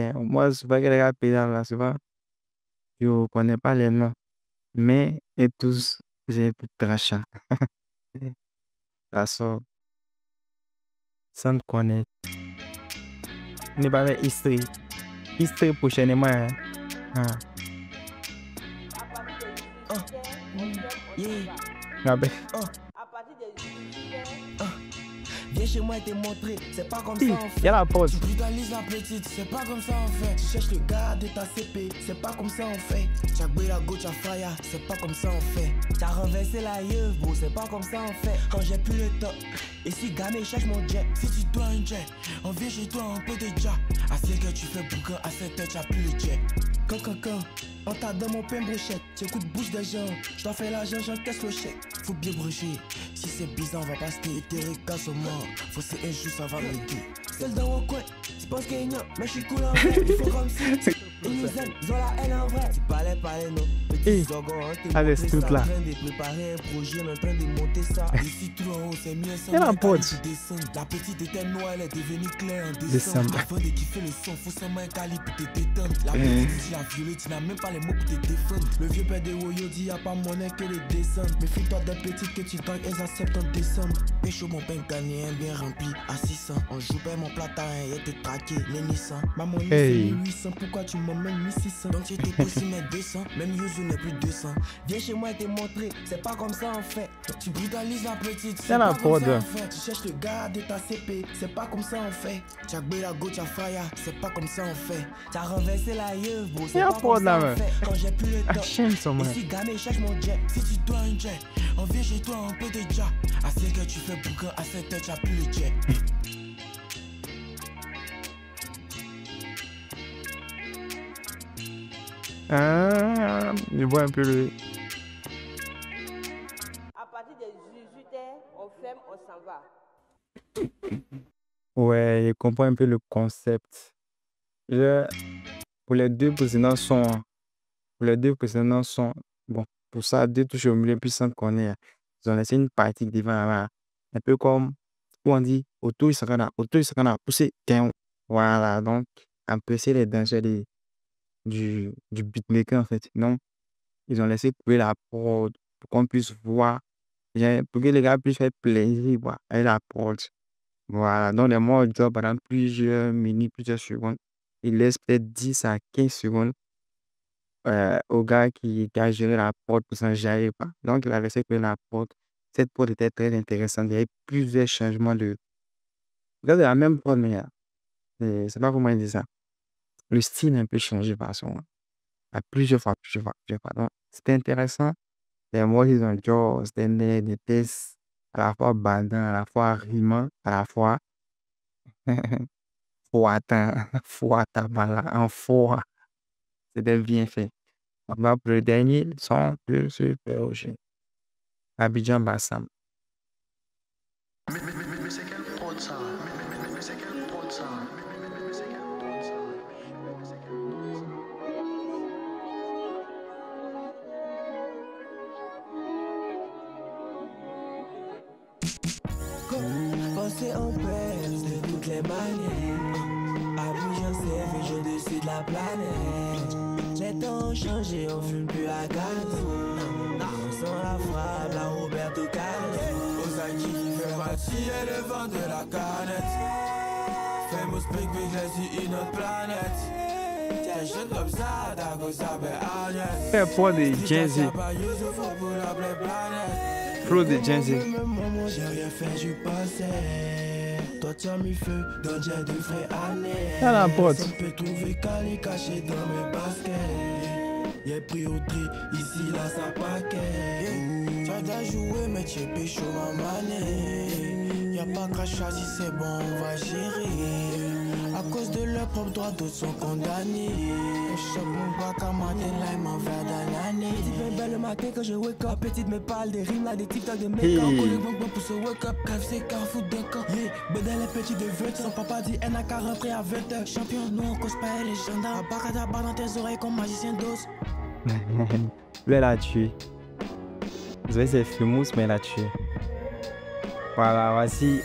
Hein. Moi, c'est pas que les gars pédalent là, c'est pas. Je connais pas les noms. Mais, et tous, j'ai plus de rachat. Ça sort. Sans te connaître. N'est pas avec History. History prochainement. Hein. Ah. Viens chez moi et t'es montré, c'est pas comme ça en fait. Y'a la pause. Tu brutalises la petite, c'est pas comme ça en fait. Tu cherches le gars de ta CP, c'est pas comme ça en fait. Tu as la gauche à fire, c'est pas comme ça en fait. Tu as renversé la yeuve, bro, c'est pas comme ça en fait. Quand j'ai plus le temps, et si gamé cherche mon jet. Si tu dois un jet, on vient chez toi un peu déjà. Assez que tu fais boucan, à cette tête, tu as plus le jet. Quand, on t'a dans mon pain brochette. J'écoute bouche des gens, je dois faire l'argent, j'encaisse le chèque. Faut bien brocher, si c'est bizarre, on va pas se tes regards sont morts. Faut c'est un jour, ça va m'aider. Celle dans mon coin, tu penses qu'il y a mais je suis cool en vrai. Il faut comme si, ils nous aiment, ils ont la haine en vrai. Tu parlais, non. Petit zorgon, t'es en train de préparer un projet, on est en train de monter ça. Ici tout en haut, c'est mieux sans la descendre. La petite était noire, elle est devenue claire en décembre. Avant de kiffer le son, faut seulement un calibre pour te détendre. La petite, tu l'as violée, tu n'as même pas les mots pour te défendre. Le vieux père de Woyo dit y'a pas monnaie que les descendre. Méfie-toi des petites que tu dragues, elles acceptent en décembre. Pécho mon pain gagné, bien rempli à 600. On joue pas mon platin et te traqué, les Nissan. Ma monnaie c'est 1800, pourquoi tu m'emmènes 1600? Donc tu t'es possible mais 200, même Yuzu n'est plus 200. Viens chez moi et t'es montré, c'est pas comme ça en fait. Tu brutalises la petite, c'est pas comme ça en fait. Tu cherches le gars de ta CP, c'est pas comme ça en fait. Tu as la gauche à fire, c'est pas comme ça en fait. Tu as renversé la yeuve, bro, c'est pas comme ça en fait. Quand j'ai plus le temps, et si gamé cherche mon jet. Si tu dois un jet, on vient chez toi un peu déjà. Assez que tu fais boucan, à cette tête, tu as plus le jet. Ah, je vois un peu le. À partir de 18h, on ferme, on s'en va. Ouais, je comprends un peu le concept. Pour les deux précédents sons, bon, pour ça, deux touches au milieu puissantes qu'on est, ils ont laissé une partie devant, un peu comme, où on dit, autour, il sera poussé, voilà, donc, un peu, c'est les dangers du beatmaker, en fait. Donc, ils ont laissé couper la prod pour qu'on puisse voir, pour que les gars puissent faire plaisir, voilà, avec la prod. Voilà, donc les mots durent pendant plusieurs minutes, plusieurs secondes. Ils laissent peut-être 10 à 15 secondes au gars qui a géré la prod pour s'en gérer pas. Donc, il a laissé couper la prod. cette prod était très intéressante. Il y avait plusieurs changements de. Regarde la même prod, mais c'est pas comment il dit ça. Le style a un peu changé par son. À plusieurs fois, plusieurs fois. Donc, c'était intéressant. Les mots, ils ont genre, c'était des tests à la fois bandants, à la fois rimants, à la fois fouata, voilà, en foi. C'était bien fait. On va pour le dernier son de Super OG. Abidjan Bassam. Mais c'est quelle prod ça? Mais c'est quelle prod ça? Mais c'est quelle prod ça? Penser en perse de toutes les manières. Abidjan serve et je décide la planète. Les temps ont changé, on fume plus à gaz. On sent la frappe, la Roberto Carlos. Ozaki qui fait vaciller le vent de la canette. Famous big lazy in notre planète. Tiens, je comme ça, d'ago ça be Agnès. C'est pour des Jay-Z. Flow de Jay-Z. J'ai rien fait, je passais. Toi, tu as mis feu dans j'ai de frais années. À la porte. On peut trouver Cali caché dans mes baskets. Y'a pris au tri, ici, là, ça paquet. Tu as déjà joué, mais tu es pécho ma manée. Y'a pas qu'à choisir, c'est bon, on va gérer. À cause de leur propre droit, d'autres sont condamnés. Je chope mon bac à matin, là, il m'en fait d'année. Petite belle le matin quand je wake up. Petite me parle des rimes, là, des TikTok de make-up. Collègue bon pour se wake up. KFC, Carrefour, d'accord. Yeah, bedel les petits de 20. Son papa dit, elle n'a qu'à rentrer à 20h. Champion, nous, on cause pas les gendarmes. Abacada, barre dans tes oreilles comme magicien d'os. Lui, elle a tué. Vous voyez, c'est Fumous, mais elle a tué. Voilà, voici.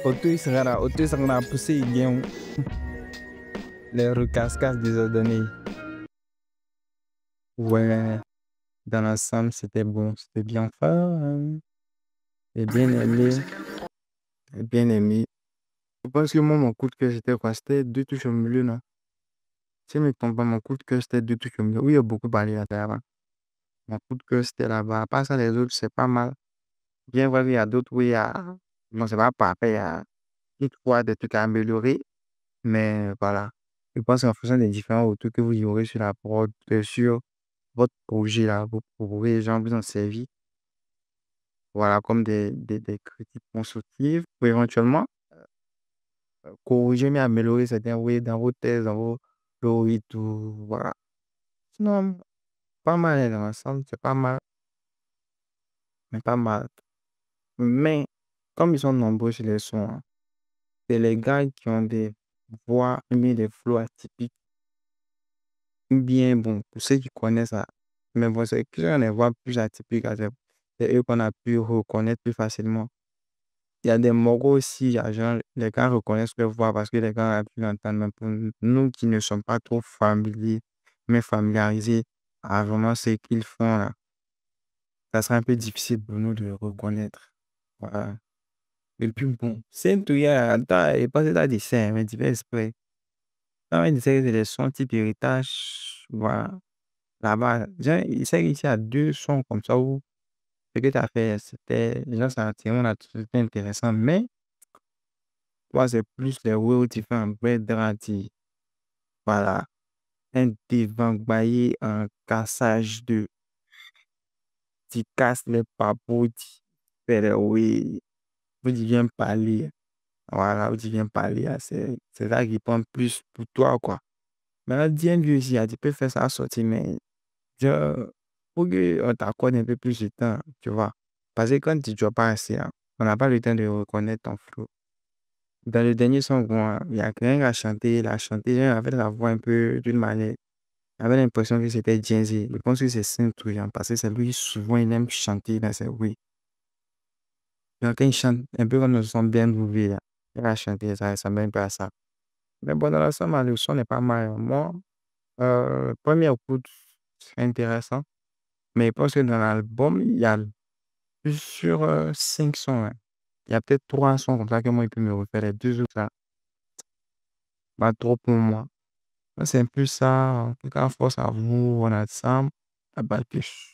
Auto, il sera là, poussé, il vient. Les recascas désordonnés. Ouais, dans l'ensemble, c'était bon. C'était bien fait. Hein. Et bien aimé. Et bien aimé. Je pense que moi, mon coup de cœur, c'était quoi? C'était deux touches au milieu, non? Si je ne me trompe pas, mon coup de cœur, c'était deux touches au milieu. Oui, il y a beaucoup parlé là-bas. Mon coup de cœur, c'était là-bas. À part ça, les autres, c'est pas mal. Bien vrai, il y a d'autres où il y a. Bon, c'est pas parfait, il y a toutefois des trucs à améliorer. Mais voilà. Je pense qu'en fonction des différents retours que vous y aurez sur la prod, sur votre projet, là, vous pourrez, gens vous en servir. Voilà, comme des critiques constructives pour éventuellement corriger, mais améliorer certains, oui, dans vos thèses, dans vos théories, tout. Voilà. Sinon, pas mal hein, dans l'ensemble, c'est pas mal, mais pas mal. Mais, comme ils sont nombreux chez les sons, hein, c'est les gars qui ont des voix, mais des flows atypiques. Ou bien, bon, pour ceux qui connaissent ça, mais bon, c'est que on les voix plus atypiques, c'est eux qu'on a pu reconnaître plus facilement. Il y a des moraux aussi, il y a genre, les gars reconnaissent leur voix parce que les gars ont pu l'entendre. Mais pour nous qui ne sommes pas trop familiers, mais familiarisés à vraiment ce qu'ils font, là, ça sera un peu difficile pour nous de reconnaître. Voilà. Et puis bon, c'est tout, il y a, attends, et pas ça, des scènes, mais divers exprès. Quand il sait que c'est des sons type héritage, voilà. Là-bas, genre, il sait qu'il y a deux sons comme ça où ce que tu as fait, c'était, les gens s'en attirent, on a c'était intéressant, mais toi, c'est plus les rôles où tu fais un vrai drati. Voilà. Un devant baillé, un cassage de, tu casses les papous, tu fais les oui, où tu viens parler. Voilà, où tu viens parler, ah, c'est ça qui prend plus pour toi, quoi. Maintenant, dis lui aussi, ah, tu peux faire ça sortir, mais je, pour qu'on t'accorde un peu plus de temps, tu vois. Parce que quand tu ne dois pas assez, hein, on n'a pas le temps de reconnaître ton flow. Dans le dernier son, bon, il y a quelqu'un qui a chanté, il a chanté, avec la voix un peu d'une manière. J'avais l'impression que c'était Jay-Z. Je pense que c'est Saint-Touillant, parce que c'est lui, souvent, il aime chanter dans ses oui. Donc, quand il chante, un peu comme le son bien douvé, là, il a chanté, ça ressemble un peu à ça. Mais bon, dans l'ensemble, le son n'est pas mal. Moi, premier écoute, c'est intéressant. Mais je pense que dans l'album, il y a plus sur 5 sons. Hein. Il y a peut-être 3 sons comme ça que moi, il peut me refaire. Les deux autres, là, pas trop pour moi. C'est un peu ça. En tout cas, force à vous, on a ensemble. À plus.